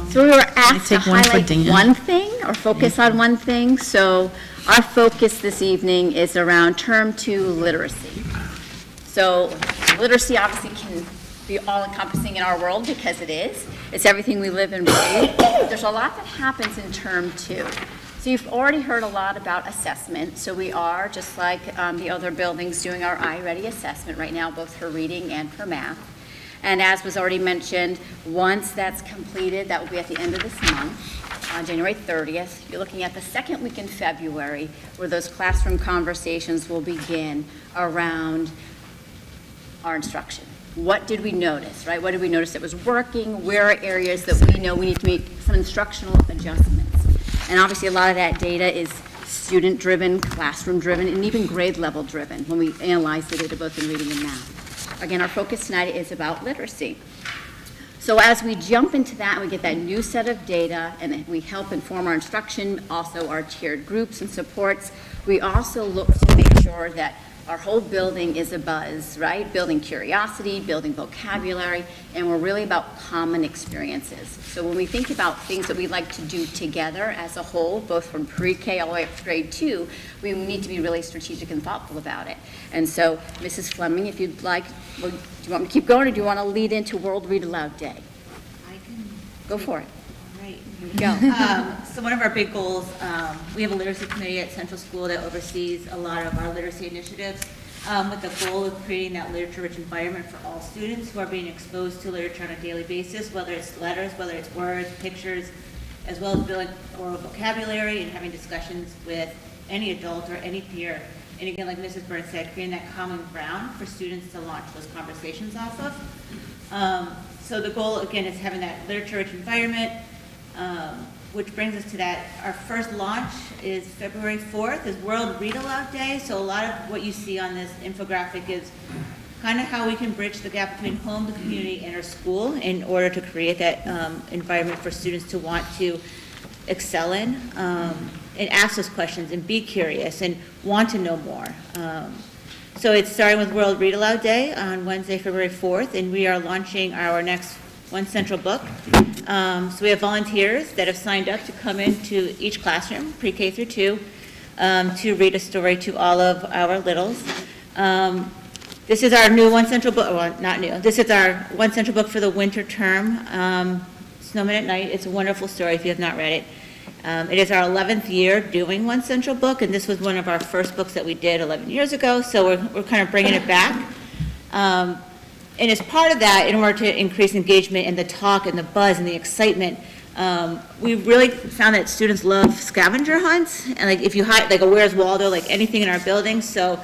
[SPEAKER 12] So we were asked to
[SPEAKER 1] take one for
[SPEAKER 12] highlight
[SPEAKER 1] Dan.
[SPEAKER 12] one thing or focus on one thing. So our focus this evening is around term 2 literacy. So literacy obviously can be all-encompassing in our world because it is. It's everything we live and breathe. There's a lot that happens in term 2. So you've already heard a lot about assessment. So we are, just like the other buildings, doing our iReady assessment right now, both for reading and for math. And as was already mentioned, once that's completed, that will be at the end of this month, on January 30th. You're looking at the second week in February, where those classroom conversations will begin around our instruction. What did we notice, right? What did we notice that was working? Where are areas that we know we need to make some instructional adjustments? And obviously, a lot of that data is student-driven, classroom-driven, and even grade-level driven when we analyze the data both in reading and math. Again, our focus tonight is about literacy. So as we jump into that and we get that new set of data and we help inform our instruction, also our tiered groups and supports, we also look to make sure that our whole building is abuzz, right? Building curiosity, building vocabulary, and we're really about common experiences. So when we think about things that we like to do together as a whole, both from pre-K all the way up to grade 2, we need to be really strategic and thoughtful about it. And so, Mrs. Fleming, if you'd like, do you want me to keep going or do you want to lead into World Read Aloud Day?
[SPEAKER 3] I can.
[SPEAKER 12] Go for it.
[SPEAKER 3] All right.
[SPEAKER 12] Here we go.
[SPEAKER 3] So one of our big goals, we have a literacy committee at Central School that oversees a lot of our literacy initiatives with the goal of creating that literature-rich environment for all students who are being exposed to literature on a daily basis, whether it's letters, whether it's words, pictures, as well as building oral vocabulary and having discussions with any adult or any peer. And again, like Mrs. Burns said, creating that common ground for students to launch those conversations off of. So the goal, again, is having that literature-rich environment, which brings us to that. Our first launch is February 4th, is World Read Aloud Day. So a lot of what you see on this infographic is kind of how we can bridge the gap between home, the community, and our school in order to create that environment for students to want to excel in and ask those questions and be curious and want to know more. So it's starting with World Read Aloud Day on Wednesday, February 4th, and we are launching our next One Central book. So we have volunteers that have signed up to come into each classroom, pre-K through 2, to read a story to all of our littles. This is our new One Central book, well, not new. This is our One Central book for the winter term, Snowman at Night. It's a wonderful story if you have not read it. It is our 11th year doing One Central book, and this was one of our first books that we did 11 years ago, so we're kind of bringing it back. And as part of that, in order to increase engagement and the talk and the buzz and the excitement, we really found that students love scavenger hunts, and like if you hide, like a Where's Waldo, like anything in our building. So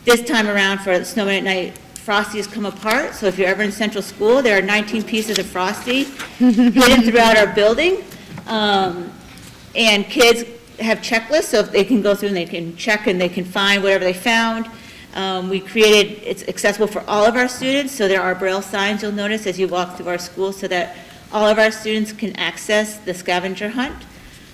[SPEAKER 3] this time around for Snowman at Night, Frosty's come apart. So if you're ever in Central School, there are 19 pieces of Frosty hidden throughout our building. And kids have checklists, so if they can go through and they can check and they can find whatever they found. We created, it's accessible for all of our students, so there are Braille signs you'll notice as you walk through our school so that all of our students can access the scavenger hunt.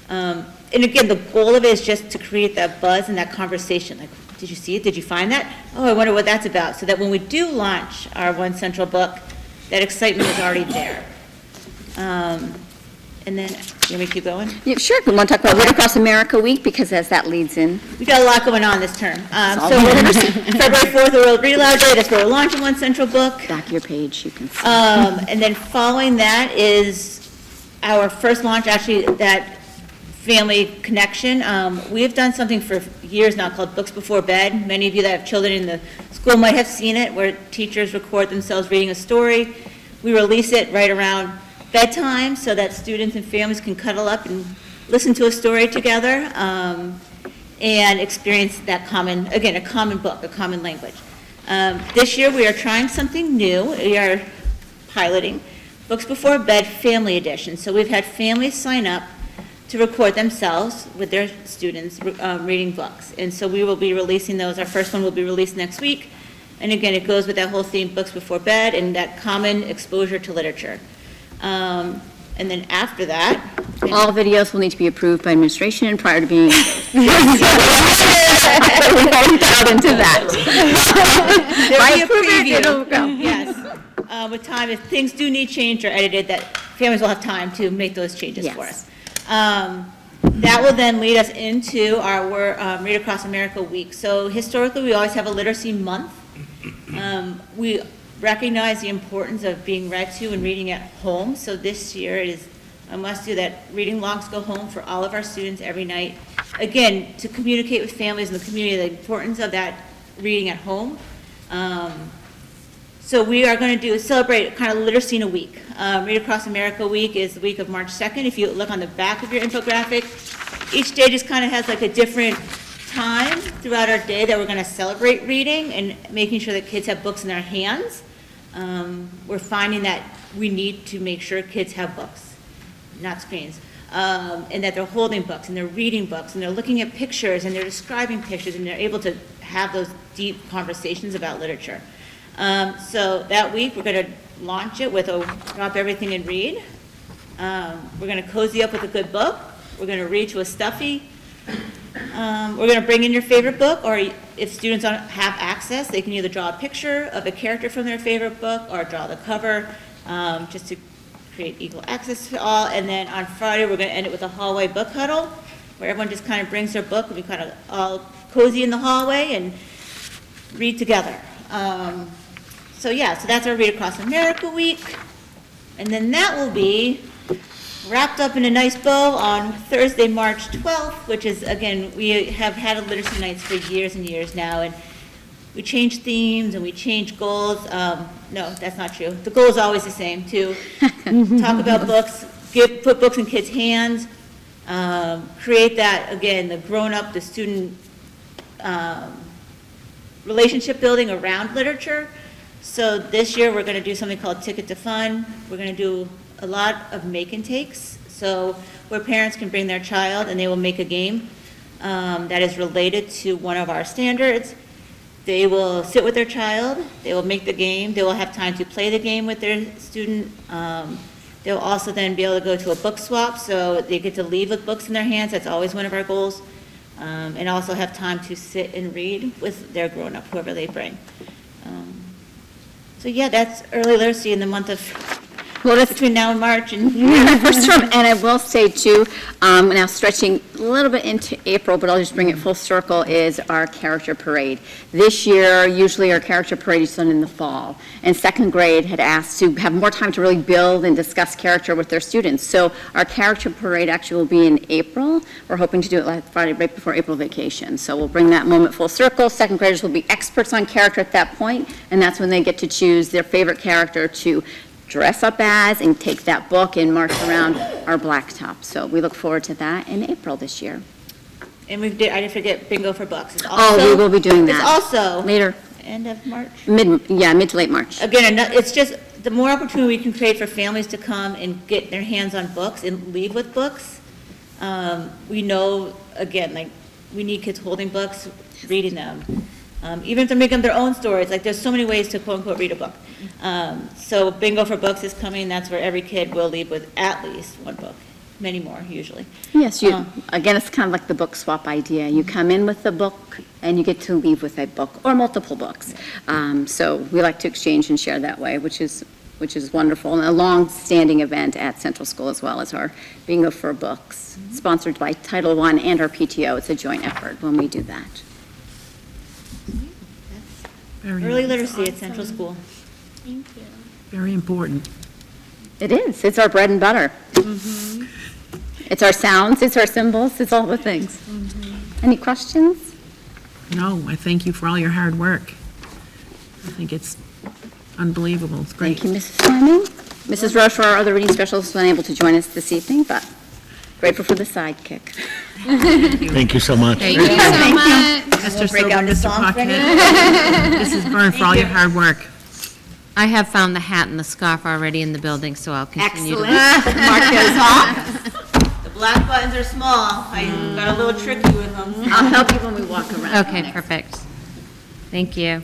[SPEAKER 3] And again, the goal of it is just to create that buzz and that conversation. Like, did you see it? Did you find that? Oh, I wonder what that's about. So that when we do launch our One Central book, that excitement is already there. And then, you want me to keep going?
[SPEAKER 12] Yeah, sure. We want to talk about Read Across America Week because as that leads in.
[SPEAKER 3] We got a lot going on this term. So February 4th, the World Read Aloud Day. That's where we're launching One Central book.
[SPEAKER 12] Back of your page, you can see.
[SPEAKER 3] And then following that is our first launch, actually, that family connection. We have done something for years now called Books Before Bed. Many of you that have children in the school might have seen it, where teachers record themselves reading a story. We release it right around bedtime so that students and families can cuddle up and listen to a story together and experience that common, again, a common book, a common language. This year, we are trying something new. We are piloting Books Before Bed Family Edition. So we've had families sign up to record themselves with their students reading books. And so we will be releasing those. Our first one will be released next week. And again, it goes with that whole theme, Books Before Bed, and that common exposure to literature. And then after that.
[SPEAKER 12] All videos will need to be approved by administration prior to being. We've already dialed into that.
[SPEAKER 3] There'll be a
[SPEAKER 12] Approve it,
[SPEAKER 3] preview.
[SPEAKER 12] it'll go.
[SPEAKER 3] Yes. With time, if things do need changed or edited, that families will have time to make those changes for us. That will then lead us into our Read Across America Week. So historically, we always have a literacy month. We recognize the importance of being read to and reading at home. So this year it is a must-do that reading logs go home for all of our students every night. Again, to communicate with families in the community, the importance of that reading at home. So we are going to celebrate kind of literacy in a week. Read Across America Week is the week of March 2nd. If you look on the back of your infographic, each day just kind of has like a different time throughout our day that we're going to celebrate reading and making sure that kids have books in their hands. We're finding that we need to make sure kids have books, not screens, and that they're holding books and they're reading books and they're looking at pictures and they're describing pictures and they're able to have those deep conversations about literature. So that week, we're going to launch it with a Drop Everything and Read. We're going to cozy up with a good book. We're going to read to a stuffy. We're going to bring in your favorite book, or if students don't have access, they can either draw a picture of a character from their favorite book or draw the cover, just to create equal access to all. And then on Friday, we're going to end it with a hallway book huddle, where everyone just kind of brings their book and we kind of all cozy in the hallway and read together. So that's our Read Across America Week. And then that will be wrapped up in a nice bow on Thursday, March 12th, which is, again, we have had literacy nights for years and years now, and we change themes and we change goals. No, that's not true. The goal is always the same, to talk about books, put books in kids' hands, create that, again, the grown-up, the student relationship building around literature. So this year, we're going to do something called Ticket to Fun. We're going to do a lot of make and takes, so where parents can bring their child and they will make a game that is related to one of our standards. They will sit with their child, they will make the game, they will have time to play the game with their student. They'll also then be able to go to a book swap, so they get to leave with books in their hands. That's always one of our goals. And also have time to sit and read with their grown-up, whoever they bring. So that's early literacy in the month of, between now and March. And
[SPEAKER 12] First term, and I will say too, now stretching a little bit into April, but I'll just bring it full circle, is our character parade. This year, usually our character parade is done in the fall, and second grade had asked to have more time to really build and discuss character with their students. So our character parade actually will be in April. We're hoping to do it like Friday, right before April vacation. So we'll bring that moment full circle. Second graders will be experts on character at that point, and that's when they get to choose their favorite character to dress up as and take that book and march around our blacktop. So we look forward to that in April this year.
[SPEAKER 3] I didn't forget bingo for books. It's
[SPEAKER 12] We will be doing that.
[SPEAKER 3] It's also
[SPEAKER 12] later,
[SPEAKER 3] end of March.
[SPEAKER 12] mid to late March.
[SPEAKER 3] Again, it's just the more opportunity we can create for families to come and get their hands on books and leave with books. We know, again, we need kids holding books, reading them. Even if they're making their own stories, there's so many ways to quote-unquote read a book. So bingo for books is coming. That's where every kid will leave with at least one book, many more usually.
[SPEAKER 12] Yes, again, it's kind of like the book swap idea. You come in with a book and you get to leave with a book or multiple books. So we like to exchange and share that way, which is wonderful, and a long-standing event at Central School as well as our bingo for books, sponsored by Title I and our PTO. It's a joint effort when we do that.
[SPEAKER 3] Early literacy at Central School.
[SPEAKER 1] Thank you. Very important.
[SPEAKER 12] It is. It's our bread and butter. It's our sounds, it's our symbols, it's all the things. Any questions?
[SPEAKER 1] No, I thank you for all your hard work. I think it's unbelievable. It's great.
[SPEAKER 12] Thank you, Mrs. Fleming. Mrs. Roche, our other reading specialist, was unable to join us this evening, but Grateful for the sidekick.
[SPEAKER 2] Thank you so much.
[SPEAKER 5] Thank you so much.
[SPEAKER 1] Mr.
[SPEAKER 3] break out
[SPEAKER 1] Silver,
[SPEAKER 3] the
[SPEAKER 1] Mr.
[SPEAKER 3] song for
[SPEAKER 1] Puckett. Mrs. Byrne, for all your hard work.
[SPEAKER 5] I have found the hat and the scarf already in the building, so I'll continue to.
[SPEAKER 12] Excellent. Mark those off.
[SPEAKER 3] The black buttons are small. I got a little tricky with them.
[SPEAKER 12] I'll help you when we walk around.
[SPEAKER 5] Okay, perfect. Thank you.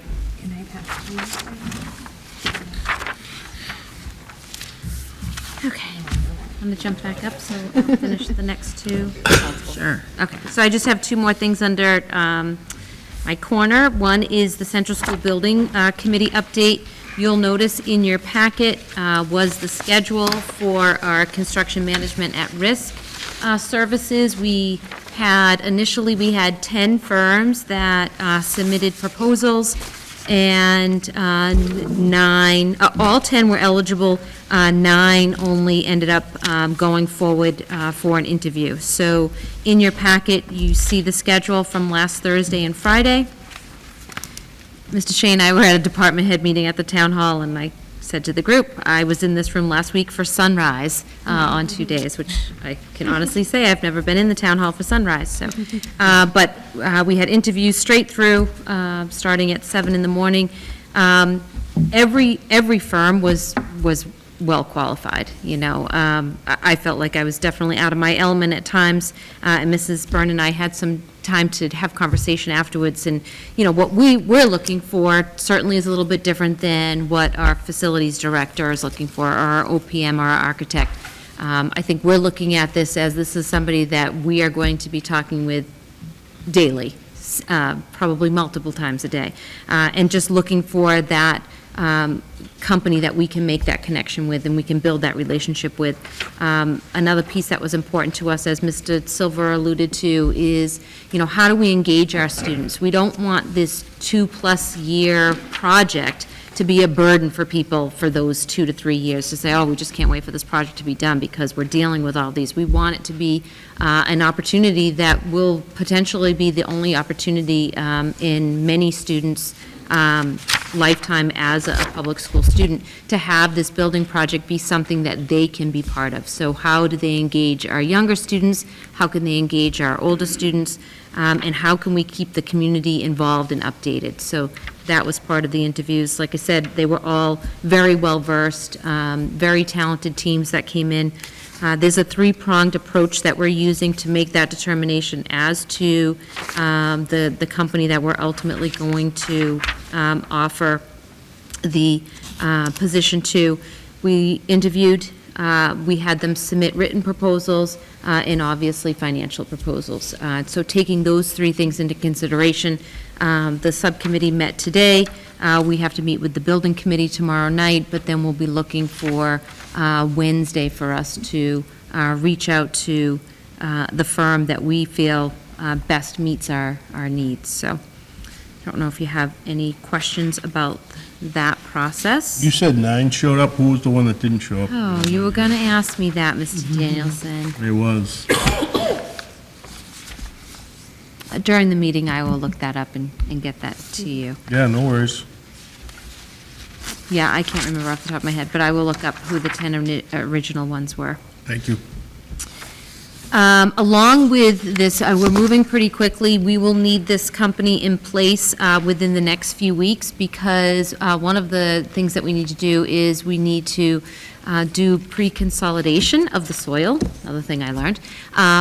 [SPEAKER 5] Okay, I'm gonna jump back up, so I'll finish the next two.
[SPEAKER 1] Sure.
[SPEAKER 5] Okay, so I just have two more things under my corner. One is the Central School Building Committee update. You'll notice in your packet was the schedule for our construction management at risk services. Initially, we had 10 firms that submitted proposals, and all 10 were eligible, 9 only ended up going forward for an interview. So in your packet, you see the schedule from last Thursday and Friday. Mr. Shea and I were at a department head meeting at the town hall, and I said to the group, I was in this room last week for sunrise on 2 days, which I can honestly say I've never been in the town hall for sunrise. So, but we had interviews straight through, starting at 7 in the morning. Every firm was well qualified. You know, I felt like I was definitely out of my element at times, and Mrs. Byrne and I had some time to have conversation afterwards, and, you know, what we're looking for certainly is a little bit different than what our facilities director is looking for, or our OPM, or our architect. I think we're looking at this as this is somebody that we are going to be talking with daily, probably multiple times a day, and just looking for that company that we can make that connection with and we can build that relationship with. Another piece that was important to us, as Mr. Silver alluded to, is, you know, how do we engage our students? We don't want this 2+ year project to be a burden for people for those 2 to 3 years, to say, oh, we just can't wait for this project to be done because we're dealing with all these. We want it to be an opportunity that will potentially be the only opportunity in many students' lifetime as a public school student, to have this building project be something that they can be part of. So how do they engage our younger students? How can they engage our older students? And how can we keep the community involved and updated? So that was part of the interviews. Like I said, they were all very well-versed, very talented teams that came in. There's a 3-pronged approach that we're using to make that determination as to the company that we're ultimately going to offer the position to. We interviewed, we had them submit written proposals, and obviously financial proposals. So taking those 3 things into consideration, the subcommittee met today. We have to meet with the building committee tomorrow night, but then we'll be looking for Wednesday for us to reach out to the firm that we feel best meets our needs. So I don't know if you have any questions about that process.
[SPEAKER 13] You said 9 showed up. Who was the one that didn't show up?
[SPEAKER 5] Oh, you were going to ask me that, Mr. Danielson.
[SPEAKER 13] It was.
[SPEAKER 5] During the meeting, I will look that up and get that to you.
[SPEAKER 13] Yeah, no worries.
[SPEAKER 5] Yeah, I can't remember off the top of my head, but I will look up who the 10 original ones were.
[SPEAKER 13] Thank you.
[SPEAKER 5] Along with this, we're moving pretty quickly. We will need this company in place within the next few weeks, because one of the things that we need to do is we need to do pre-consolidation of the soil, another thing I learned,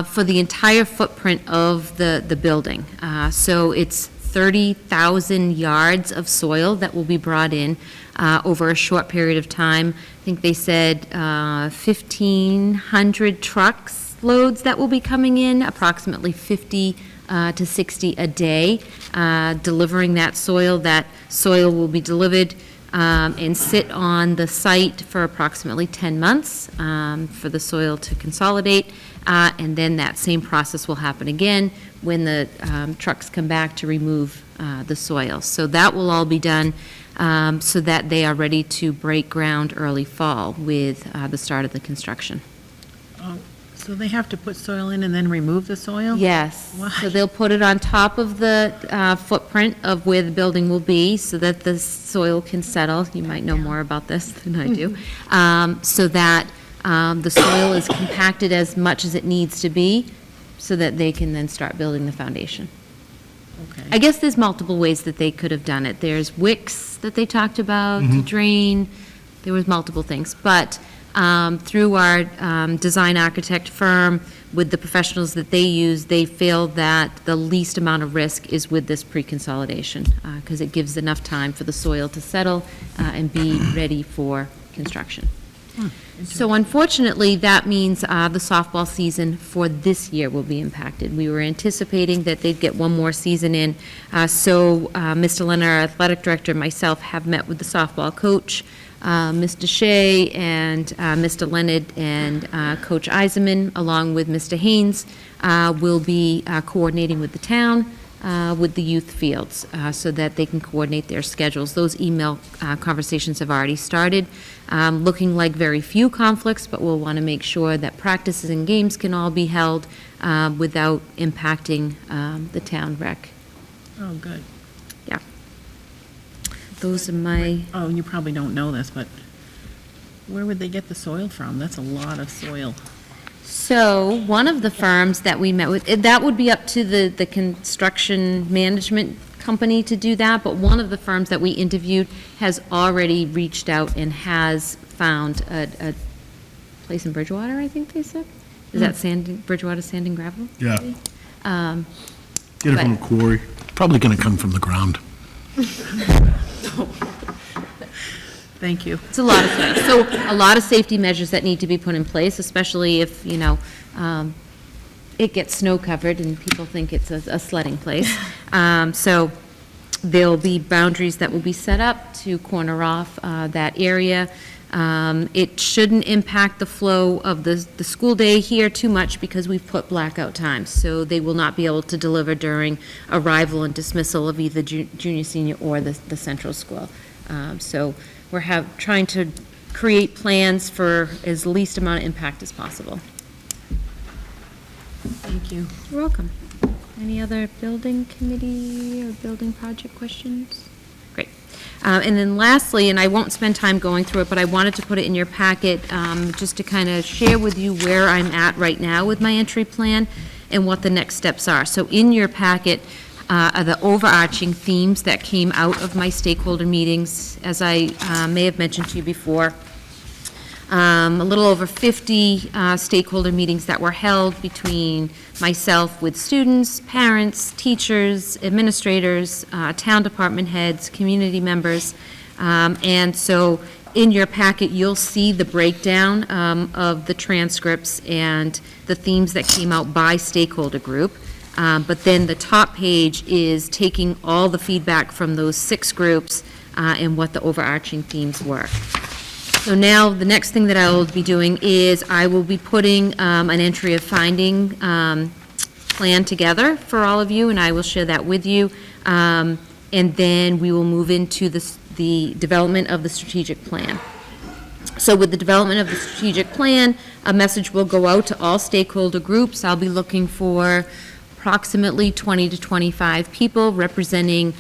[SPEAKER 5] for the entire footprint of the building. So it's 30,000 yards of soil that will be brought in over a short period of time. I think they said 1,500 trucks loads that will be coming in, approximately 50 to 60 a day, delivering that soil. That soil will be delivered and sit on the site for approximately 10 months for the soil to consolidate, and then that same process will happen again when the trucks come back to remove the soil. So that will all be done so that they are ready to break ground early fall with the start of the construction.
[SPEAKER 1] So they have to put soil in and then remove the soil?
[SPEAKER 5] Yes.
[SPEAKER 1] Why?
[SPEAKER 5] So they'll put it on top of the footprint of where the building will be so that the soil can settle. You might know more about this than I do. So that The soil is compacted as much as it needs to be so that they can then start building the foundation.
[SPEAKER 1] Okay.
[SPEAKER 5] I guess there's multiple ways that they could have done it. There's wicks that they talked about to drain. There was multiple things. But through our design architect firm, with the professionals that they use, they feel that the least amount of risk is with this pre-consolidation because it gives enough time for the soil to settle and be ready for construction. So unfortunately, that means the softball season for this year will be impacted. We were anticipating that they'd get one more season in. So Mr. Leonard, our athletic director, and myself have met with the softball coach, Mr. Shea and Mr. Leonard and Coach Eisenman, along with Mr. Haynes, will be coordinating with the town with the youth fields so that they can coordinate their schedules. Those email conversations have already started, looking like very few conflicts, but we'll want to make sure that practices and games can all be held without impacting the town rec.
[SPEAKER 1] Oh, good.
[SPEAKER 5] Yeah. Those are my,
[SPEAKER 1] Oh, you probably don't know this, but where would they get the soil from? That's a lot of soil.
[SPEAKER 5] so one of the firms that we met with, that would be up to the construction management company to do that, but one of the firms that we interviewed has already reached out and has found a place in Bridgewater, I think they said. Is that Bridgewater Sand and Gravel?
[SPEAKER 13] Yeah.
[SPEAKER 5] Um,
[SPEAKER 13] Get it from a quarry.
[SPEAKER 2] Probably going to come from the ground.
[SPEAKER 1] Thank you.
[SPEAKER 5] It's a lot of space. So a lot of safety measures that need to be put in place, especially if, it gets snow covered and people think it's a sledding place. So there'll be boundaries that will be set up to corner off that area. It shouldn't impact the flow of the school day here too much because we've put blackout times. So they will not be able to deliver during arrival and dismissal of either junior, senior, or the central school. So we're trying to create plans for as least amount of impact as possible.
[SPEAKER 1] Thank you.
[SPEAKER 5] You're welcome. Any other building committee or building project questions? Great. And then lastly, and I won't spend time going through it, but I wanted to put it in your packet just to kind of share with you where I'm at right now with my entry plan and what the next steps are. So in your packet are the overarching themes that came out of my stakeholder meetings. As I may have mentioned to you before, a little over 50 stakeholder meetings that were held between myself with students, parents, teachers, administrators, town department heads, community members. And so in your packet, you'll see the breakdown of the transcripts and the themes that came out by stakeholder group. But then the top page is taking all the feedback from those 6 groups and what the overarching themes were. So now, the next thing that I will be doing is I will be putting an entry of finding plan together for all of you, and I will share that with you. And then we will move into the development of the strategic plan. So with the development of the strategic plan, a message will go out to all stakeholder groups. I'll be looking for approximately 20 to 25 people representing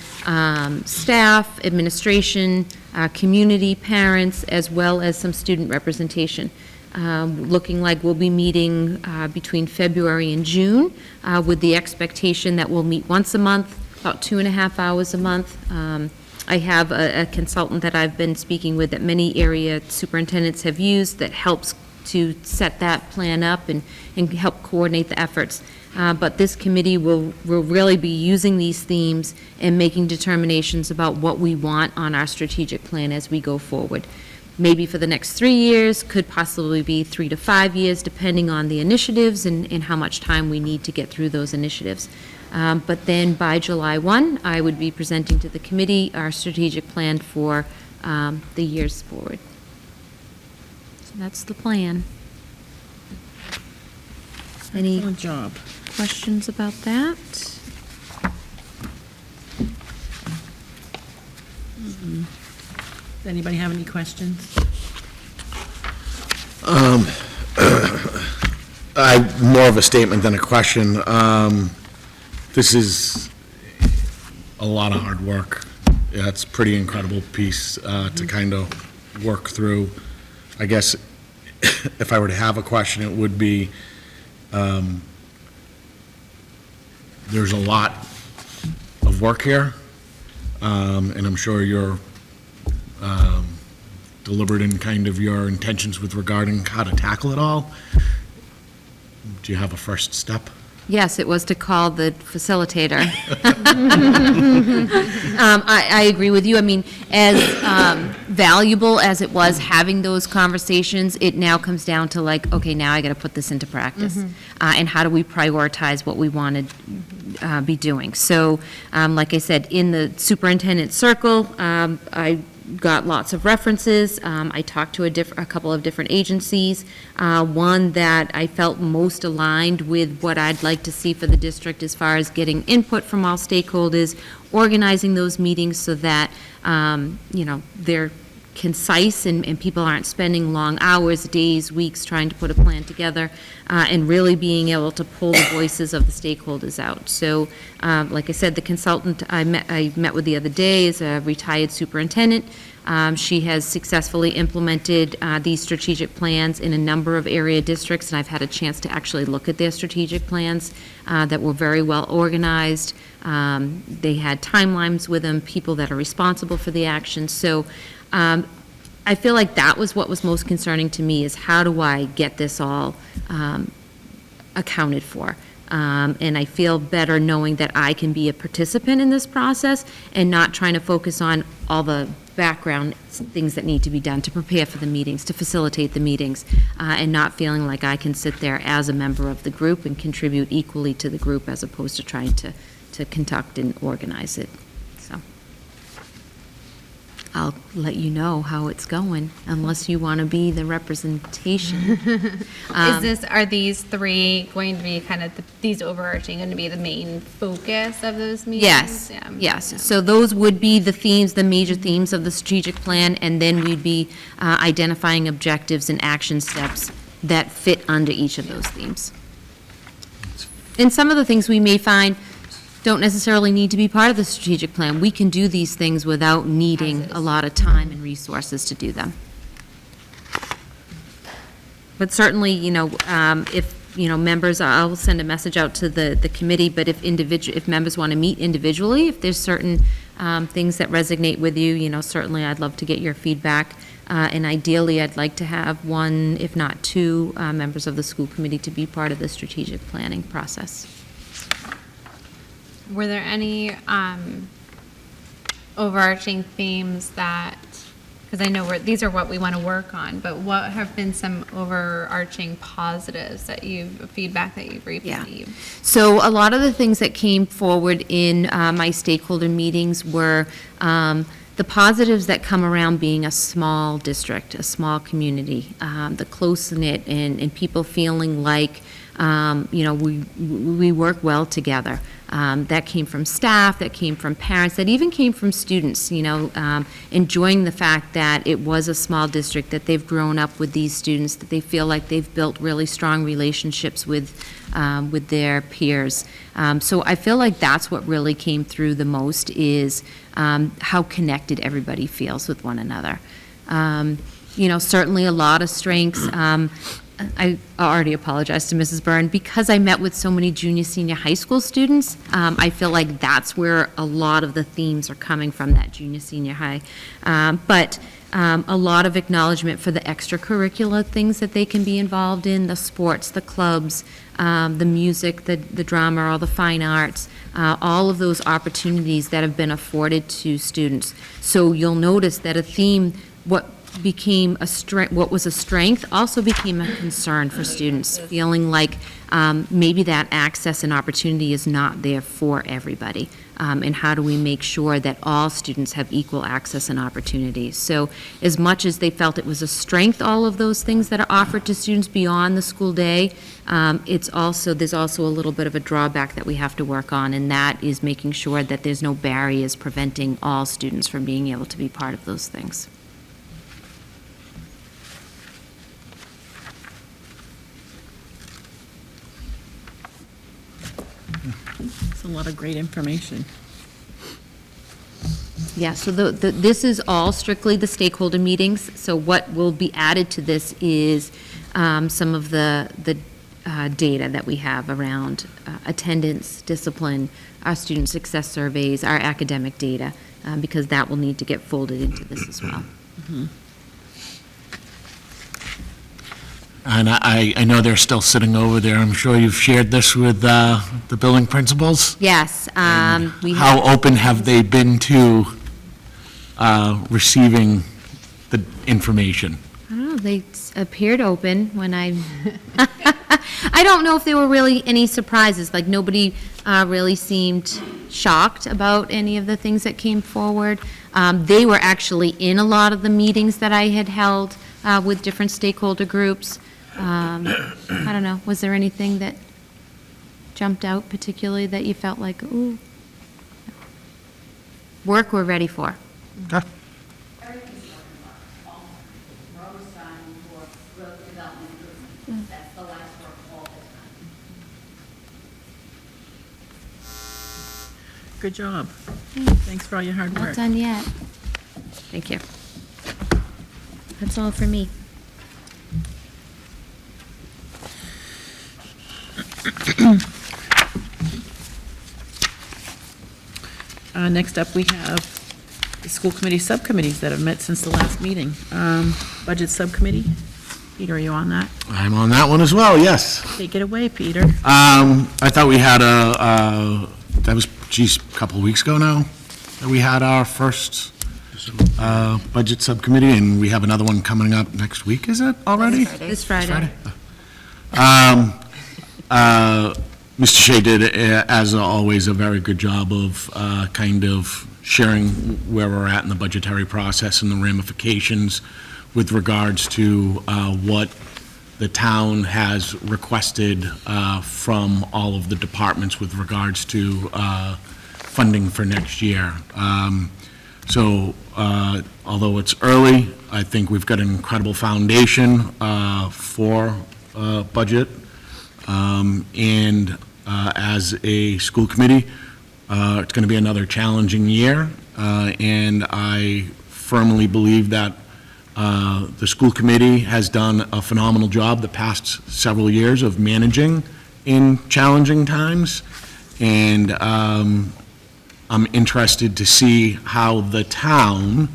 [SPEAKER 5] staff, administration, community, parents, as well as some student representation. Looking like we'll be meeting between February and June with the expectation that we'll meet once a month, about 2.5 hours a month. I have a consultant that I've been speaking with that many area superintendents have used that helps to set that plan up and help coordinate the efforts. But this committee will really be using these themes and making determinations about what we want on our strategic plan as we go forward. Maybe for the next 3 years, could possibly be 3 to 5 years, depending on the initiatives and how much time we need to get through those initiatives. But then by July 1, I would be presenting to the committee our strategic plan for the years forward. So that's the plan. Any
[SPEAKER 1] Excellent job.
[SPEAKER 5] questions about that?
[SPEAKER 1] Does anybody have any questions?
[SPEAKER 2] More of a statement than a question. This is a lot of hard work. Yeah, it's a pretty incredible piece to kind of work through. I guess if I were to have a question, it would be, there's a lot of work here, and I'm sure you're deliberate in kind of your intentions with regarding how to tackle it all. Do you have a first step?
[SPEAKER 5] Yes, it was to call the facilitator. I agree with you. I mean, as valuable as it was having those conversations, it now comes down to like, okay, now I got to put this into practice. And how do we prioritize what we want to be doing? So, like I said, in the superintendent circle, I got lots of references. I talked to a couple of different agencies. One that I felt most aligned with what I'd like to see for the district as far as getting input from all stakeholders, organizing those meetings so that, they're concise and people aren't spending long hours, days, weeks trying to put a plan together, and really being able to pull the voices of the stakeholders out. So, like I said, the consultant I met with the other day is a retired superintendent. She has successfully implemented these strategic plans in a number of area districts, and I've had a chance to actually look at their strategic plans that were very well organized. They had timelines with them, people that are responsible for the actions. So I feel like that was what was most concerning to me, is how do I get this all accounted for? And I feel better knowing that I can be a participant in this process and not trying to focus on all the background things that need to be done to prepare for the meetings, to facilitate the meetings, and not feeling like I can sit there as a member of the group and contribute equally to the group as opposed to trying to conduct and organize it. So I'll let you know how it's going, unless you want to be the representation.
[SPEAKER 14] Are these three going to be kind of, these overarching going to be the main focus of those meetings?
[SPEAKER 5] Yes,
[SPEAKER 14] Yeah.
[SPEAKER 5] yes. So those would be the themes, the major themes of the strategic plan, and then we'd be identifying objectives and action steps that fit under each of those themes. And some of the things we may find don't necessarily need to be part of the strategic plan. We can do these things without needing a lot of time and resources to do them. But certainly, if, members, I'll send a message out to the committee, but if members want to meet individually, if there's certain things that resonate with you, certainly I'd love to get your feedback. And ideally, I'd like to have one, if not two, members of the school committee to be part of the strategic planning process.
[SPEAKER 14] Were there any overarching themes that, because I know these are what we want to work on, but what have been some overarching positives feedback that you've received?
[SPEAKER 5] Yeah. So a lot of the things that came forward in my stakeholder meetings were the positives that come around being a small district, a small community, the close-knit, and people feeling like, we work well together. That came from staff, that came from parents, that even came from students, enjoying the fact that it was a small district, that they've grown up with these students, that they feel like they've built really strong relationships with their peers. So I feel like that's what really came through the most, is how connected everybody feels with one another. Certainly a lot of strengths. I already apologized to Mrs. Byrne. Because I met with so many junior, senior high school students, I feel like that's where a lot of the themes are coming from, that junior, senior high. But a lot of acknowledgement for the extracurricular things that they can be involved in, the sports, the clubs, the music, the drama, all the fine arts, all of those opportunities that have been afforded to students. So you'll notice that a theme, what was a strength also became a concern for students, feeling like maybe that access and opportunity is not there for everybody. And how do we make sure that all students have equal access and opportunities? So as much as they felt it was a strength, all of those things that are offered to students beyond the school day, there's also a little bit of a drawback that we have to work on, and that is making sure that there's no barriers preventing all students from being able to be part of those things.
[SPEAKER 1] It's a lot of great information.
[SPEAKER 5] Yeah, so this is all strictly the stakeholder meetings. So what will be added to this is some of the data that we have around attendance, discipline, our student success surveys, our academic data, because that will need to get folded into this as well.
[SPEAKER 2] And I know they're still sitting over there. I'm sure you've shared this with the building principals.
[SPEAKER 5] Yes, we
[SPEAKER 2] How open have they been to receiving the information?
[SPEAKER 5] I don't know, they appeared open when I, I don't know if there were really any surprises, like nobody really seemed shocked about any of the things that came forward. They were actually in a lot of the meetings that I had held with different stakeholder groups. I don't know, was there anything that jumped out particularly that you felt like, ooh, work we're ready for?
[SPEAKER 2] Okay.
[SPEAKER 12] That's the last work all the time.
[SPEAKER 1] Good job. Thanks for all your hard
[SPEAKER 5] Not
[SPEAKER 1] work.
[SPEAKER 5] done yet. Thank you. That's all for me.
[SPEAKER 1] Next up, we have the school committee subcommittees that have met since the last meeting. Budget subcommittee, Peter, are you on that?
[SPEAKER 2] I'm on that one as well, yes.
[SPEAKER 1] Take it away, Peter.
[SPEAKER 2] I thought we had that was, geez, a couple of weeks ago now, that we had our first budget subcommittee, and we have another one coming up next week, is it already?
[SPEAKER 5] This Friday.
[SPEAKER 2] Mr. Shea did, as always, a very good job of kind of sharing where we're at in the budgetary process and the ramifications with regards to what the town has requested from all of the departments with regards to funding for next year. So although it's early, I think we've got an incredible foundation for budget. And as a school committee, it's going to be another challenging year. And I firmly believe that the school committee has done a phenomenal job the past several years of managing in challenging times. And I'm interested to see how the town,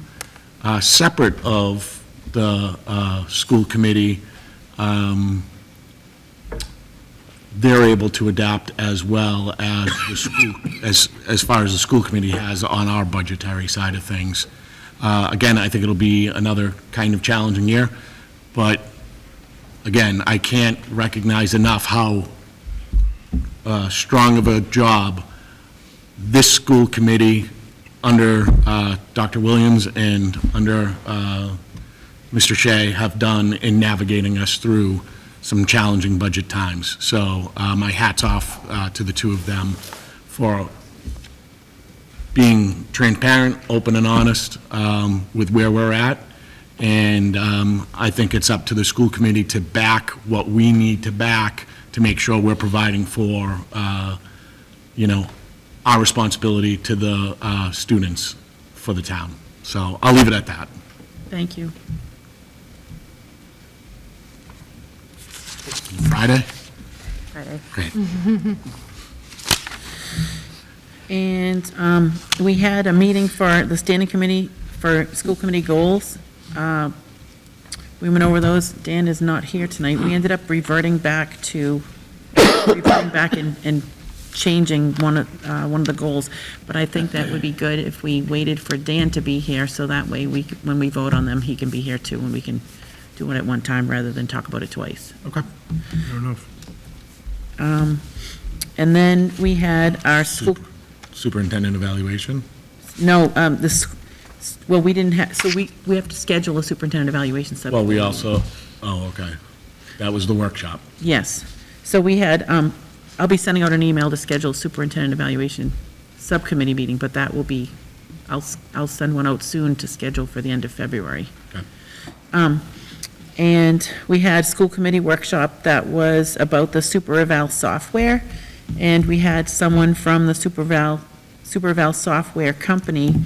[SPEAKER 2] separate of the school committee, they're able to adapt as well as the school, as far as the school committee has on our budgetary side of things. Again, I think it'll be another kind of challenging year, but again, I can't recognize enough how strong of a job this school committee under Dr. Williams and under Mr. Shea have done in navigating us through some challenging budget times. So my hat's off to the two of them for being transparent, open and honest with where we're at. And I think it's up to the school committee to back what we need to back to make sure we're providing for, you know, our responsibility to the students for the town. So I'll leave it at that.
[SPEAKER 1] Thank you.
[SPEAKER 2] Friday?
[SPEAKER 5] Friday.
[SPEAKER 2] Great.
[SPEAKER 1] And we had a meeting for the standing committee for school committee goals. We went over those. Dan is not here tonight. We ended up reverting back and changing one of the goals. But I think that would be good if we waited for Dan to be here, so that way when we vote on them, he can be here too, and we can do it at one time rather than talk about it twice.
[SPEAKER 2] Okay. Fair enough.
[SPEAKER 1] And then we had our school,
[SPEAKER 2] Superintendent evaluation?
[SPEAKER 1] no, well, we didn't have, so we have to schedule a superintendent evaluation subcommittee.
[SPEAKER 2] Well, we also, oh, okay. That was the workshop.
[SPEAKER 1] Yes. So we had, I'll be sending out an email to schedule a superintendent evaluation subcommittee meeting, but that will be, I'll send one out soon to schedule for the end of February.
[SPEAKER 2] Okay.
[SPEAKER 1] And we had school committee workshop that was about the SuperEval software. And we had someone from the SuperEval software company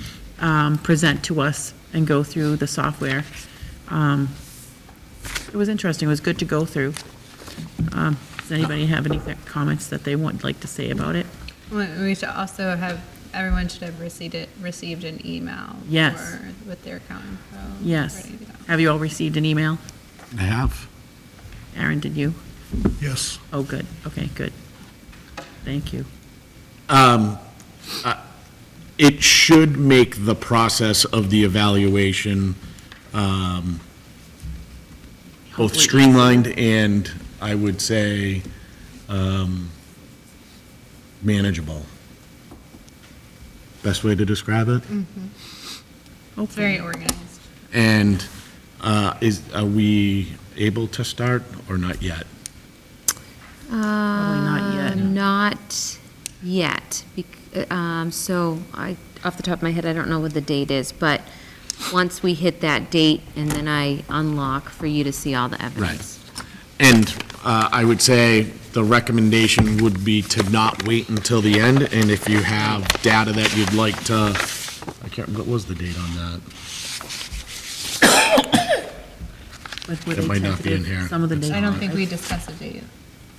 [SPEAKER 1] present to us and go through the software. It was interesting. It was good to go through. Does anybody have any comments that they would like to say about it?
[SPEAKER 14] We should also have, everyone should have received an email.
[SPEAKER 1] Yes.
[SPEAKER 14] With their account info.
[SPEAKER 1] Yes.
[SPEAKER 14] ready to go.
[SPEAKER 1] Have you all received an email?
[SPEAKER 2] I have.
[SPEAKER 1] Aaron, did you?
[SPEAKER 13] Yes.
[SPEAKER 1] Oh, good. Okay, good. Thank you.
[SPEAKER 2] It should make the process of the evaluation both
[SPEAKER 1] Hopefully.
[SPEAKER 2] streamlined and, I would say, manageable. Best way to describe it?
[SPEAKER 14] It's very organized.
[SPEAKER 2] And are we able to start or not yet?
[SPEAKER 1] Probably not yet.
[SPEAKER 5] Not yet. So off the top of my head, I don't know what the date is, but once we hit that date and then I unlock for you to see all the evidence.
[SPEAKER 2] And I would say the recommendation would be to not wait until the end, and if you have data that you'd like to, what was the date on that?
[SPEAKER 1] Were
[SPEAKER 2] It
[SPEAKER 1] they
[SPEAKER 2] might not be in
[SPEAKER 1] tentative?
[SPEAKER 2] here.
[SPEAKER 1] Some of the dates.
[SPEAKER 14] I don't think we discussed a date.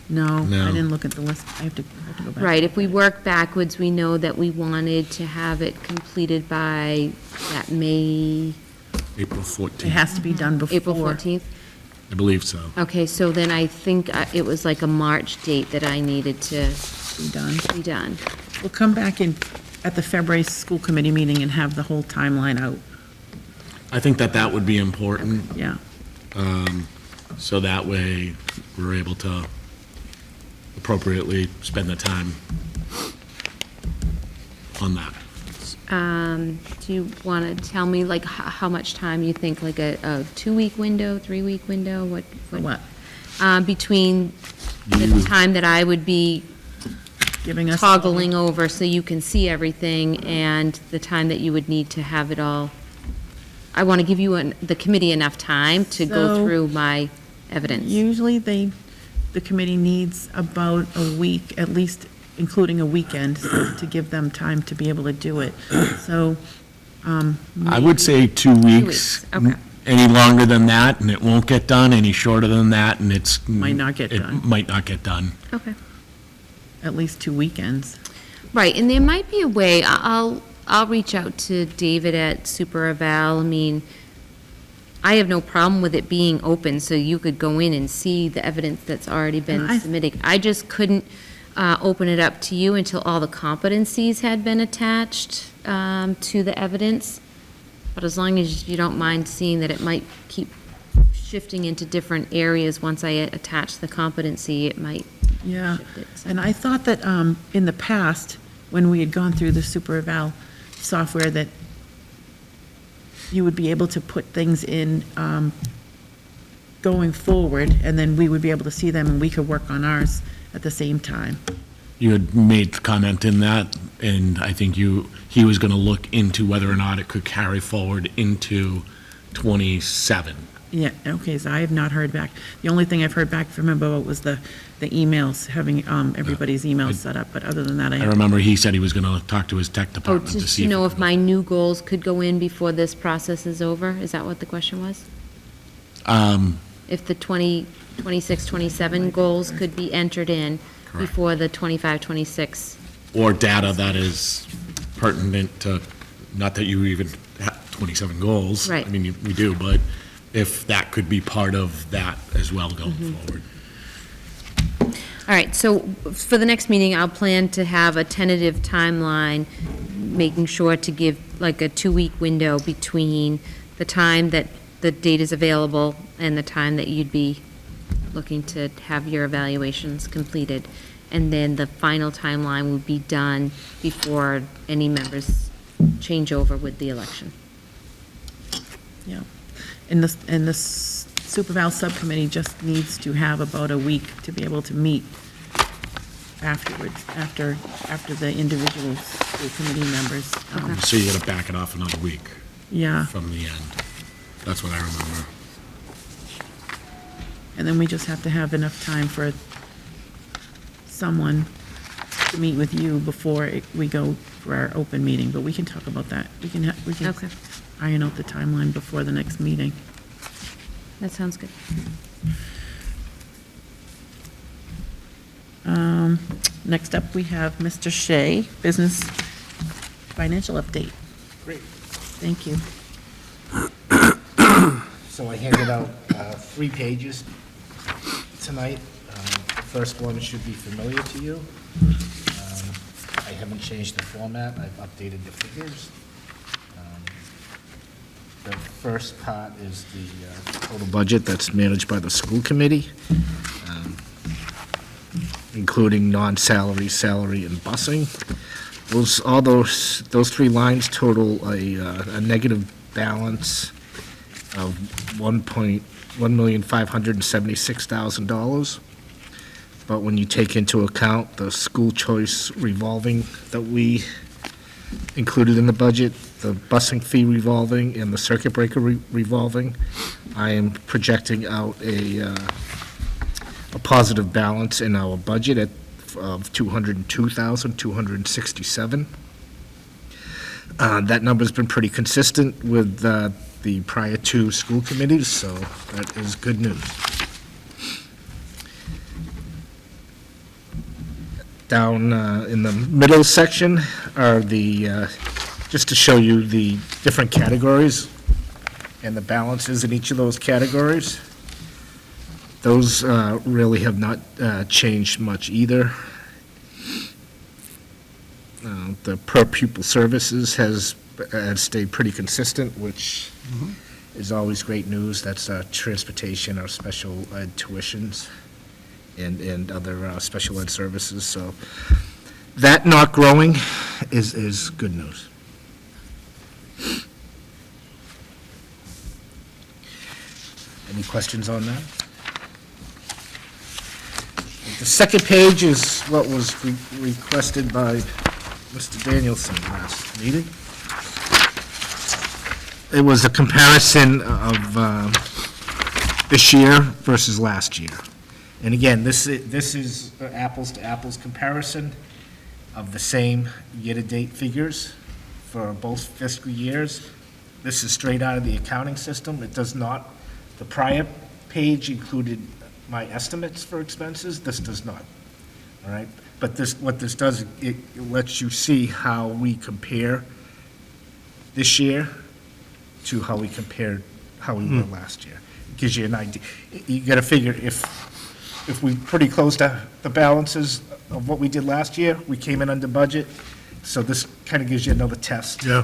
[SPEAKER 1] No,
[SPEAKER 2] No.
[SPEAKER 1] I didn't look at the list. I have to go back.
[SPEAKER 5] Right, if we work backwards, we know that we wanted to have it completed by that May,
[SPEAKER 2] April
[SPEAKER 1] It
[SPEAKER 2] 14th,
[SPEAKER 1] has to be done before.
[SPEAKER 5] April 14th?
[SPEAKER 2] I believe so.
[SPEAKER 5] Okay, so then I think it was like a March date that I needed to
[SPEAKER 1] Be done.
[SPEAKER 5] be done.
[SPEAKER 1] We'll come back in at the February school committee meeting and have the whole timeline out.
[SPEAKER 2] I think that would be important,
[SPEAKER 1] Yeah.
[SPEAKER 2] so that way we're able to appropriately spend the time on that.
[SPEAKER 5] Do you want to tell me, like, how much time you think, like a 2-week window, 3-week window?
[SPEAKER 1] For what?
[SPEAKER 5] Between the
[SPEAKER 2] You-
[SPEAKER 5] time that I would be
[SPEAKER 1] Giving us.
[SPEAKER 5] toggling over so you can see everything and the time that you would need to have it all. I want to give you, the committee enough time to go
[SPEAKER 1] So-
[SPEAKER 5] through my evidence.
[SPEAKER 1] Usually the committee needs about a week, at least including a weekend, to give them time to be able to do it. So,
[SPEAKER 2] I would say 2 weeks.
[SPEAKER 5] okay.
[SPEAKER 2] Any longer than that, and it won't get done, any shorter than that, and it's.
[SPEAKER 1] Might not get
[SPEAKER 2] it
[SPEAKER 1] done.
[SPEAKER 2] might not get done.
[SPEAKER 5] Okay.
[SPEAKER 1] at least 2 weekends.
[SPEAKER 5] Right, and there might be a way, I'll reach out to David at Super Eval. I mean, I have no problem with it being open, so you could go in and see the evidence that's already been
[SPEAKER 1] And I-
[SPEAKER 5] submitted. I just couldn't open it up to you until all the competencies had been attached to the evidence. But as long as you don't mind seeing that it might keep shifting into different areas, once I attach the competency, it might
[SPEAKER 1] Yeah,
[SPEAKER 5] shift it.
[SPEAKER 1] and I thought that in the past, when we had gone through the Super Eval software, that you would be able to put things in going forward, and then we would be able to see them, and we could work on ours at the same time.
[SPEAKER 2] You had made the comment in that, and I think he was going to look into whether or not it could carry forward into 27.
[SPEAKER 1] Yeah, okay, so I have not heard back. The only thing I've heard back from him about was the emails, having everybody's emails set up, but other than that, I
[SPEAKER 2] I
[SPEAKER 1] have.
[SPEAKER 2] remember he said he was going to talk to his tech
[SPEAKER 5] Oh,
[SPEAKER 2] department to
[SPEAKER 5] just
[SPEAKER 2] see.
[SPEAKER 5] to know
[SPEAKER 2] it
[SPEAKER 5] if my new goals could go in before this process is over? Is that what the question was? If the 26, 27 goals could be entered in
[SPEAKER 2] Correct.
[SPEAKER 5] before the 25, 26?
[SPEAKER 2] Or data that is pertinent to, not that you even have 27 goals.
[SPEAKER 5] Right.
[SPEAKER 2] I mean, we do, but if that could be part of that as well going
[SPEAKER 5] Mm-hmm.
[SPEAKER 2] forward.
[SPEAKER 5] All right, so for the next meeting, I'll plan to have a tentative timeline, making sure to give like a 2-week window between the time that the date is available and the time that you'd be looking to have your evaluations completed. And then the final timeline would be done before any members change over with the election.
[SPEAKER 1] Yeah, and the Super Val Subcommittee just needs to have about a week to be able to meet afterwards, after the individual school committee members.
[SPEAKER 2] So you got to back it off another week
[SPEAKER 1] Yeah,
[SPEAKER 2] from the end. That's what I remember.
[SPEAKER 1] and then we just have to have enough time for someone to meet with you before we go for our open meeting, but we can talk about that. We can
[SPEAKER 5] Okay.
[SPEAKER 1] iron out the timeline before the next meeting.
[SPEAKER 5] That sounds good.
[SPEAKER 1] Next up, we have Mr. Shea, Business Financial Update.
[SPEAKER 2] Great.
[SPEAKER 1] Thank you.
[SPEAKER 2] So I handed out 3 pages tonight. The first one should be familiar to you. I haven't changed the format, I've updated the figures. The first part is the total budget that's managed by the school committee, including non-salary, salary, and busing. Those 3 lines total a negative balance of $1,576,000. But when you take into account the school choice revolving that we included in the budget, the busing fee revolving, and the circuit breaker revolving, I am projecting out a positive balance in our budget of $202,267. That number's been pretty consistent with the prior 2 school committees, so that is good news. Down in the middle section are just to show you the different categories and the balances in each of those categories. Those really have not changed much either. The per pupil services has stayed pretty consistent, which is always great news. That's transportation, our special ed tuitions, and other special ed services. So that not growing is good news. Any questions on that? The second page is what was requested by Mr. Danielson last meeting. It was a comparison of this year versus last year. And again, this is apples to apples comparison of the same year-to-date figures for both fiscal years. This is straight out of the accounting system. It does not, the prior page included my estimates for expenses. This does not, all right? But what this does, it lets you see how we compare this year to how we were last year. It gives you an idea. You got to figure if we pretty close to the balances of what we did last year, we came in under budget. So this kind of gives you another test.
[SPEAKER 13] Yeah.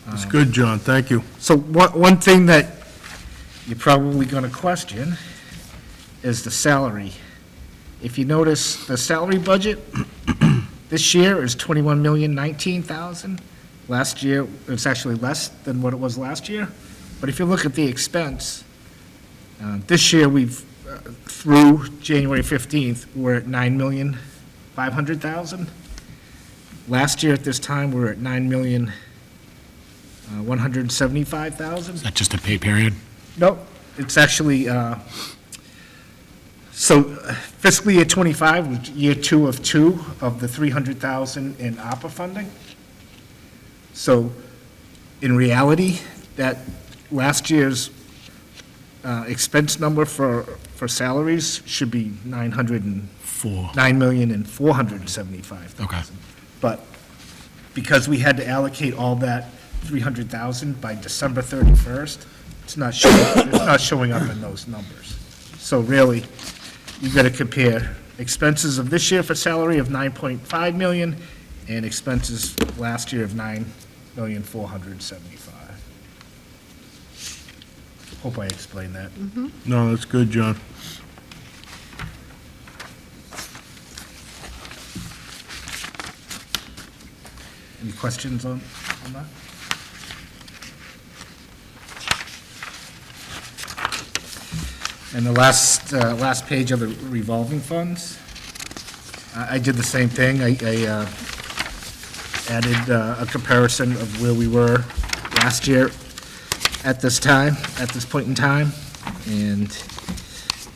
[SPEAKER 13] That's good, John. Thank you.
[SPEAKER 2] So one thing that you're probably going to question is the salary. If you notice, the salary budget this year is $21,019,000. Last year, it's actually less than what it was last year. But if you look at the expense, this year we've, through January 15th, we're at $9,500,000. Last year at this time, we were at $9,175,000. Is that just a pay period? No, it's actually, so fiscal year '25 was year 2 of 2 of the $300,000 in ARPA funding. So in reality, that last year's expense number for salaries should be $9,475,000.
[SPEAKER 13] Okay.
[SPEAKER 2] But because we had to allocate all that $300,000 by December 31st, it's not showing up in those numbers. So really, you've got to compare expenses of this year for salary of $9.5 million and expenses last year of $9,475,000. Hope I explained that.
[SPEAKER 13] No, that's good, John.
[SPEAKER 2] Any questions on that? And the last page of the revolving funds, I did the same thing. I added a comparison of where we were last year at this point in time. And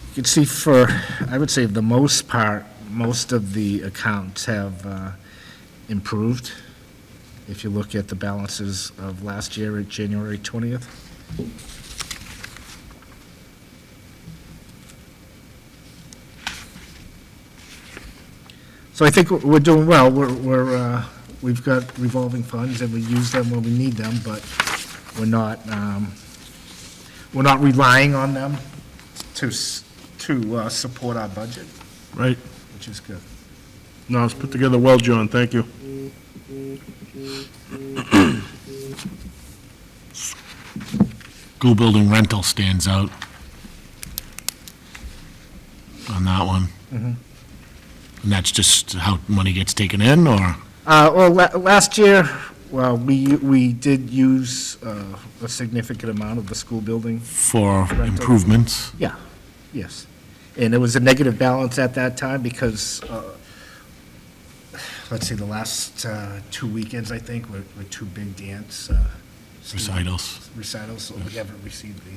[SPEAKER 2] you can see I would say for the most part, most of the accounts have improved. If you look at the balances of last year at January 20th. So I think we're doing well. We've got revolving funds, and we use them when we need them, but we're not relying on them to support our budget,
[SPEAKER 13] Right.
[SPEAKER 2] which is good.
[SPEAKER 13] No, it's put together well, John, thank you.
[SPEAKER 2] School building rental stands out on that one. And that's just how money gets taken in, or?
[SPEAKER 15] Well, last year, well, we did use a significant amount of the school building.
[SPEAKER 2] For improvements?
[SPEAKER 15] Yeah, yes. And it was a negative balance at that time because, let's see, the last 2 weekends, I think, were two big dance. Recitals, so we haven't received the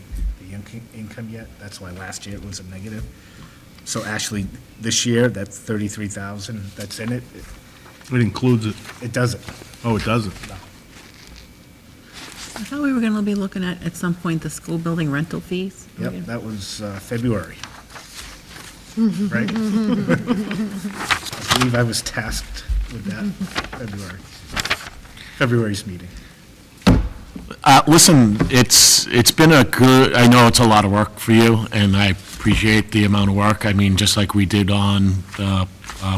[SPEAKER 15] income yet. That's why last year it was a negative. So actually, this year, that's 33,000 that's in it.
[SPEAKER 13] It includes it.
[SPEAKER 15] It doesn't.
[SPEAKER 13] Oh, it doesn't?
[SPEAKER 15] No.
[SPEAKER 1] I thought we were going to be looking at some point, the school building rental fees.
[SPEAKER 15] Yep, that was February. Right? I believe I was tasked with that February's meeting.
[SPEAKER 2] Listen, it's been a good, I know it's a lot of work for you, and I appreciate the amount of work. I mean, just like we did on the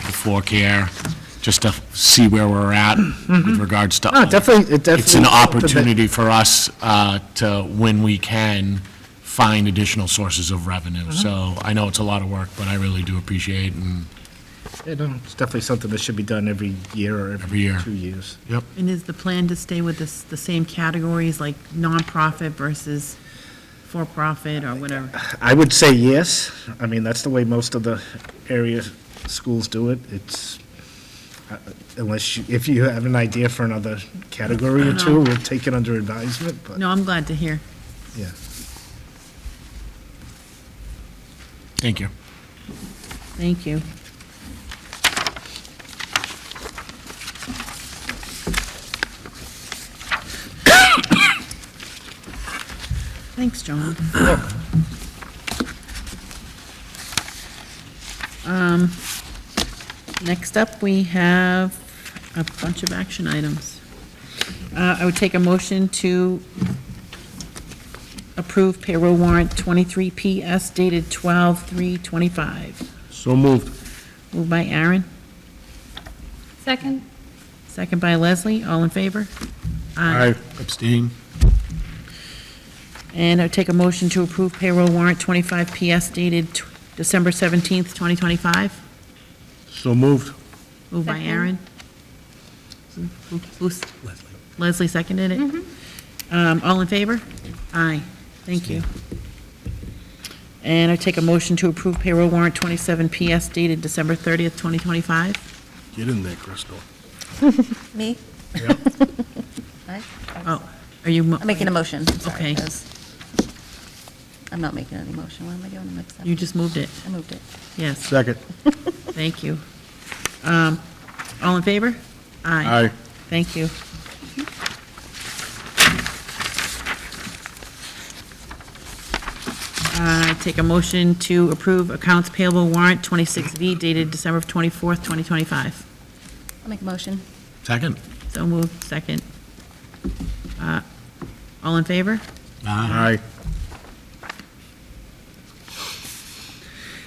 [SPEAKER 2] before care, just to see where we're at with regards to.
[SPEAKER 15] No, definitely.
[SPEAKER 2] It's an opportunity for us to, when we can, find additional sources of revenue. So I know it's a lot of work, but I really do appreciate and.
[SPEAKER 15] It's definitely something that should be done every year or every
[SPEAKER 2] year.
[SPEAKER 15] 2 years.
[SPEAKER 2] Yep.
[SPEAKER 1] And is the plan to stay with the same categories, like nonprofit versus for-profit or whatever?
[SPEAKER 15] I would say yes. I mean, that's the way most of the area schools do it. It's, if you have an idea for another category or two, we'll take it under advisement, but,
[SPEAKER 1] No, I'm glad to hear.
[SPEAKER 15] yeah.
[SPEAKER 2] Thank you.
[SPEAKER 1] Thank you. Thanks, John. Next up, we have a bunch of action items. I would take a motion to approve payroll warrant 23 PS dated 12/3/25.
[SPEAKER 13] So moved.
[SPEAKER 1] Moved by Aaron,
[SPEAKER 14] Second?
[SPEAKER 1] second by Leslie. All in favor?
[SPEAKER 13] Aye.
[SPEAKER 2] Abstain?
[SPEAKER 1] And I would take a motion to approve payroll warrant 25 PS dated December 17th, 2025.
[SPEAKER 13] So moved.
[SPEAKER 1] Moved by
[SPEAKER 14] Second.
[SPEAKER 1] Aaron. Leslie seconded it? All in favor? Aye. Thank you. And I take a motion to approve payroll warrant 27 PS dated December 30th, 2025.
[SPEAKER 13] Get in there, Crystal.
[SPEAKER 16] Me?
[SPEAKER 13] Yep.
[SPEAKER 1] Oh, are you?
[SPEAKER 16] I'm making a motion. Sorry,
[SPEAKER 1] Okay.
[SPEAKER 16] 'cause I'm not making any motion. What am I doing? I'm accepting.
[SPEAKER 1] You just moved it.
[SPEAKER 16] I moved it.
[SPEAKER 1] Yes,
[SPEAKER 13] Second.
[SPEAKER 1] thank you. All in favor?
[SPEAKER 13] Aye.
[SPEAKER 1] Thank you. I take a motion to approve accounts payable warrant 26V dated December 24th, 2025.
[SPEAKER 16] I'll make a motion.
[SPEAKER 2] Second?
[SPEAKER 1] So moved, second. All in favor?
[SPEAKER 13] Aye.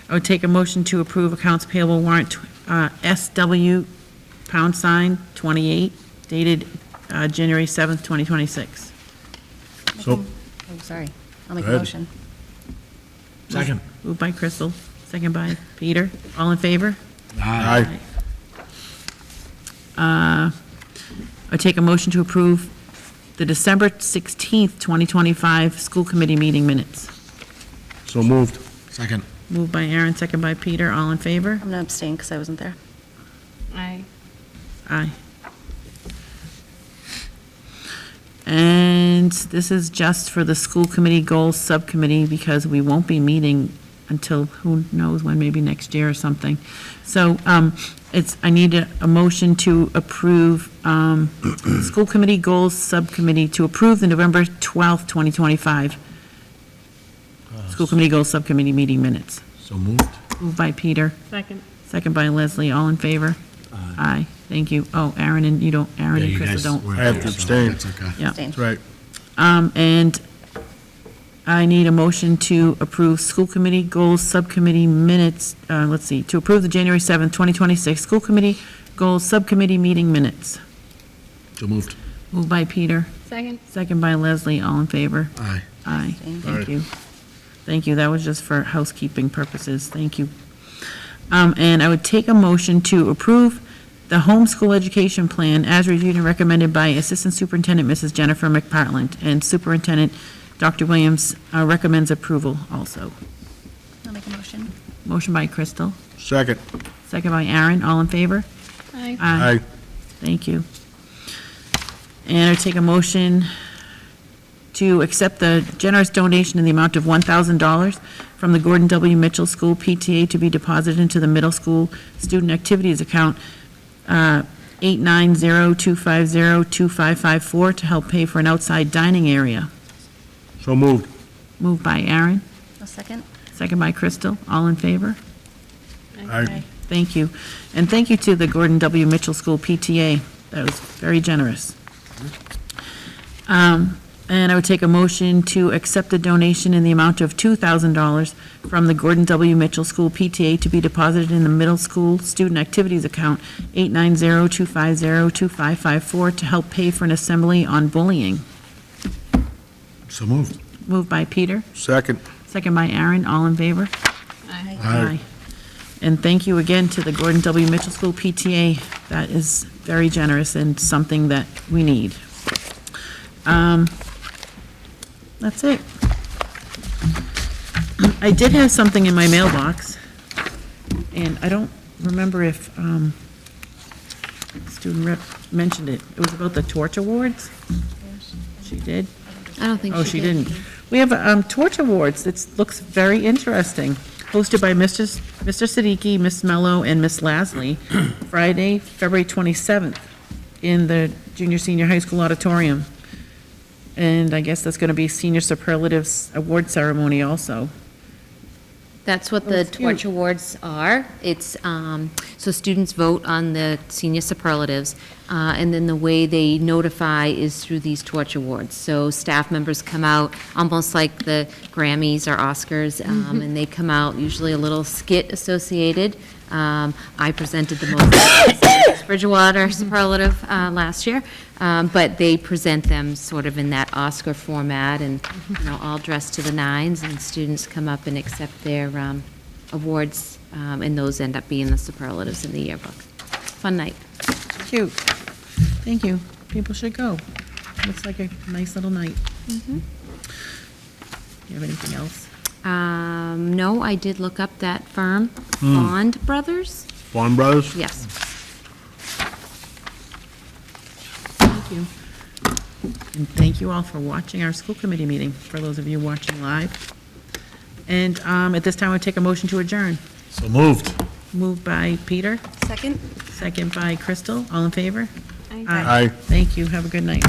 [SPEAKER 1] I would take a motion to approve accounts payable warrant SW #28 dated January 7th, 2026.
[SPEAKER 13] So,
[SPEAKER 16] Oh, sorry. I'll make a
[SPEAKER 13] Go ahead.
[SPEAKER 16] motion.
[SPEAKER 2] Second?
[SPEAKER 1] Moved by Crystal, second by Peter. All in favor?
[SPEAKER 13] aye.
[SPEAKER 1] I take a motion to approve the December 16th, 2025 school committee meeting minutes.
[SPEAKER 13] So moved.
[SPEAKER 2] Second?
[SPEAKER 1] Moved by Aaron, second by Peter. All in favor?
[SPEAKER 16] I'm going to abstain because I wasn't there.
[SPEAKER 14] Aye.
[SPEAKER 1] Aye. And this is just for the school committee goals subcommittee because we won't be meeting until who knows when, maybe next year or something. So I need a motion to approve school committee goals subcommittee to approve the November 12th, 2025 school committee goals subcommittee meeting minutes.
[SPEAKER 2] So moved?
[SPEAKER 1] Moved by Peter,
[SPEAKER 14] Second.
[SPEAKER 1] Second by Leslie, all in favor? Aye. Thank you. Oh, Aaron and Aaron and Krista don't.
[SPEAKER 13] I have to abstain.
[SPEAKER 2] That's okay.
[SPEAKER 1] Yeah.
[SPEAKER 13] That's right.
[SPEAKER 1] And I need a motion to approve school committee goals subcommittee minutes, let's see, to approve the January 7th, 2026 school committee goals subcommittee meeting minutes.
[SPEAKER 13] So moved.
[SPEAKER 1] Moved by Peter,
[SPEAKER 14] Second.
[SPEAKER 1] second by Leslie, all in favor?
[SPEAKER 13] Aye.
[SPEAKER 1] Aye,
[SPEAKER 16] Abstain.
[SPEAKER 1] thank you. Thank you, that was just for housekeeping purposes, thank you. And I would take a motion to approve the homeschool education plan as reviewed and recommended by Assistant Superintendent Mrs. Jennifer McPartland, and Superintendent Dr. Williams recommends approval also.
[SPEAKER 16] I'll make a motion.
[SPEAKER 1] Motion by Crystal,
[SPEAKER 13] Second.
[SPEAKER 1] second by Aaron, all in favor?
[SPEAKER 14] Aye.
[SPEAKER 13] Aye.
[SPEAKER 1] Thank you. And I take a motion to accept the generous donation in the amount of $1,000 from the Gordon W. Mitchell School PTA to be deposited into the middle school student activities account 890-250-2554 to help pay for an outside dining area.
[SPEAKER 13] So moved.
[SPEAKER 1] Moved by Aaron,
[SPEAKER 16] A second.
[SPEAKER 1] second by Crystal. All in favor?
[SPEAKER 13] Aye.
[SPEAKER 1] Thank you. And thank you to the Gordon W. Mitchell School PTA. That was very generous. And I would take a motion to accept a donation in the amount of $2,000 from the Gordon W. Mitchell School PTA to be deposited in the middle school student activities account 890-250-2554 to help pay for an assembly on bullying.
[SPEAKER 13] So moved.
[SPEAKER 1] Moved by Peter,
[SPEAKER 13] Second.
[SPEAKER 1] second by Aaron. All in favor?
[SPEAKER 13] Aye.
[SPEAKER 1] And thank you again to the Gordon W. Mitchell School PTA. That is very generous and something that we need. That's it. I did have something in my mailbox, and I don't remember if student rep mentioned it. It was about the Torch Awards. She did?
[SPEAKER 5] I don't think
[SPEAKER 1] Oh, she didn't. We have Torch Awards. It looks very interesting. Hosted by Mr. Siddiqui, Miss Mello, and Miss Lasley, Friday, February 27th, in the junior, senior high school auditorium. And I guess that's going to be Senior Superlatives Award Ceremony also.
[SPEAKER 5] That's what
[SPEAKER 1] Oh,
[SPEAKER 5] the
[SPEAKER 1] it's cute.
[SPEAKER 5] Torch Awards are. It's, so students vote on the senior superlatives, and then the way they notify is through these Torch Awards. So staff members come out, almost like the Grammys or Oscars, and they come out, usually a little skit associated. I presented the most Bridgewater superlative last year, but they present them sort of in that Oscar format, and, all dressed to the nines, and students come up and accept their awards, and those end up being the superlatives in the yearbook. Fun night.
[SPEAKER 1] Cute. Thank you. People should go. Looks like a nice little night. You have anything else?
[SPEAKER 5] No, I did look up that firm, Bond Brothers.
[SPEAKER 13] Bond Brothers?
[SPEAKER 5] Yes.
[SPEAKER 1] Thank you. And thank you all for watching our school committee meeting, for those of you watching live. And at this time, I would take a motion to adjourn.
[SPEAKER 13] So moved.
[SPEAKER 1] Moved by Peter,
[SPEAKER 4] Second.
[SPEAKER 1] second by Crystal. All in favor?
[SPEAKER 14] Aye.
[SPEAKER 13] Aye.
[SPEAKER 1] Thank you. Have a good night.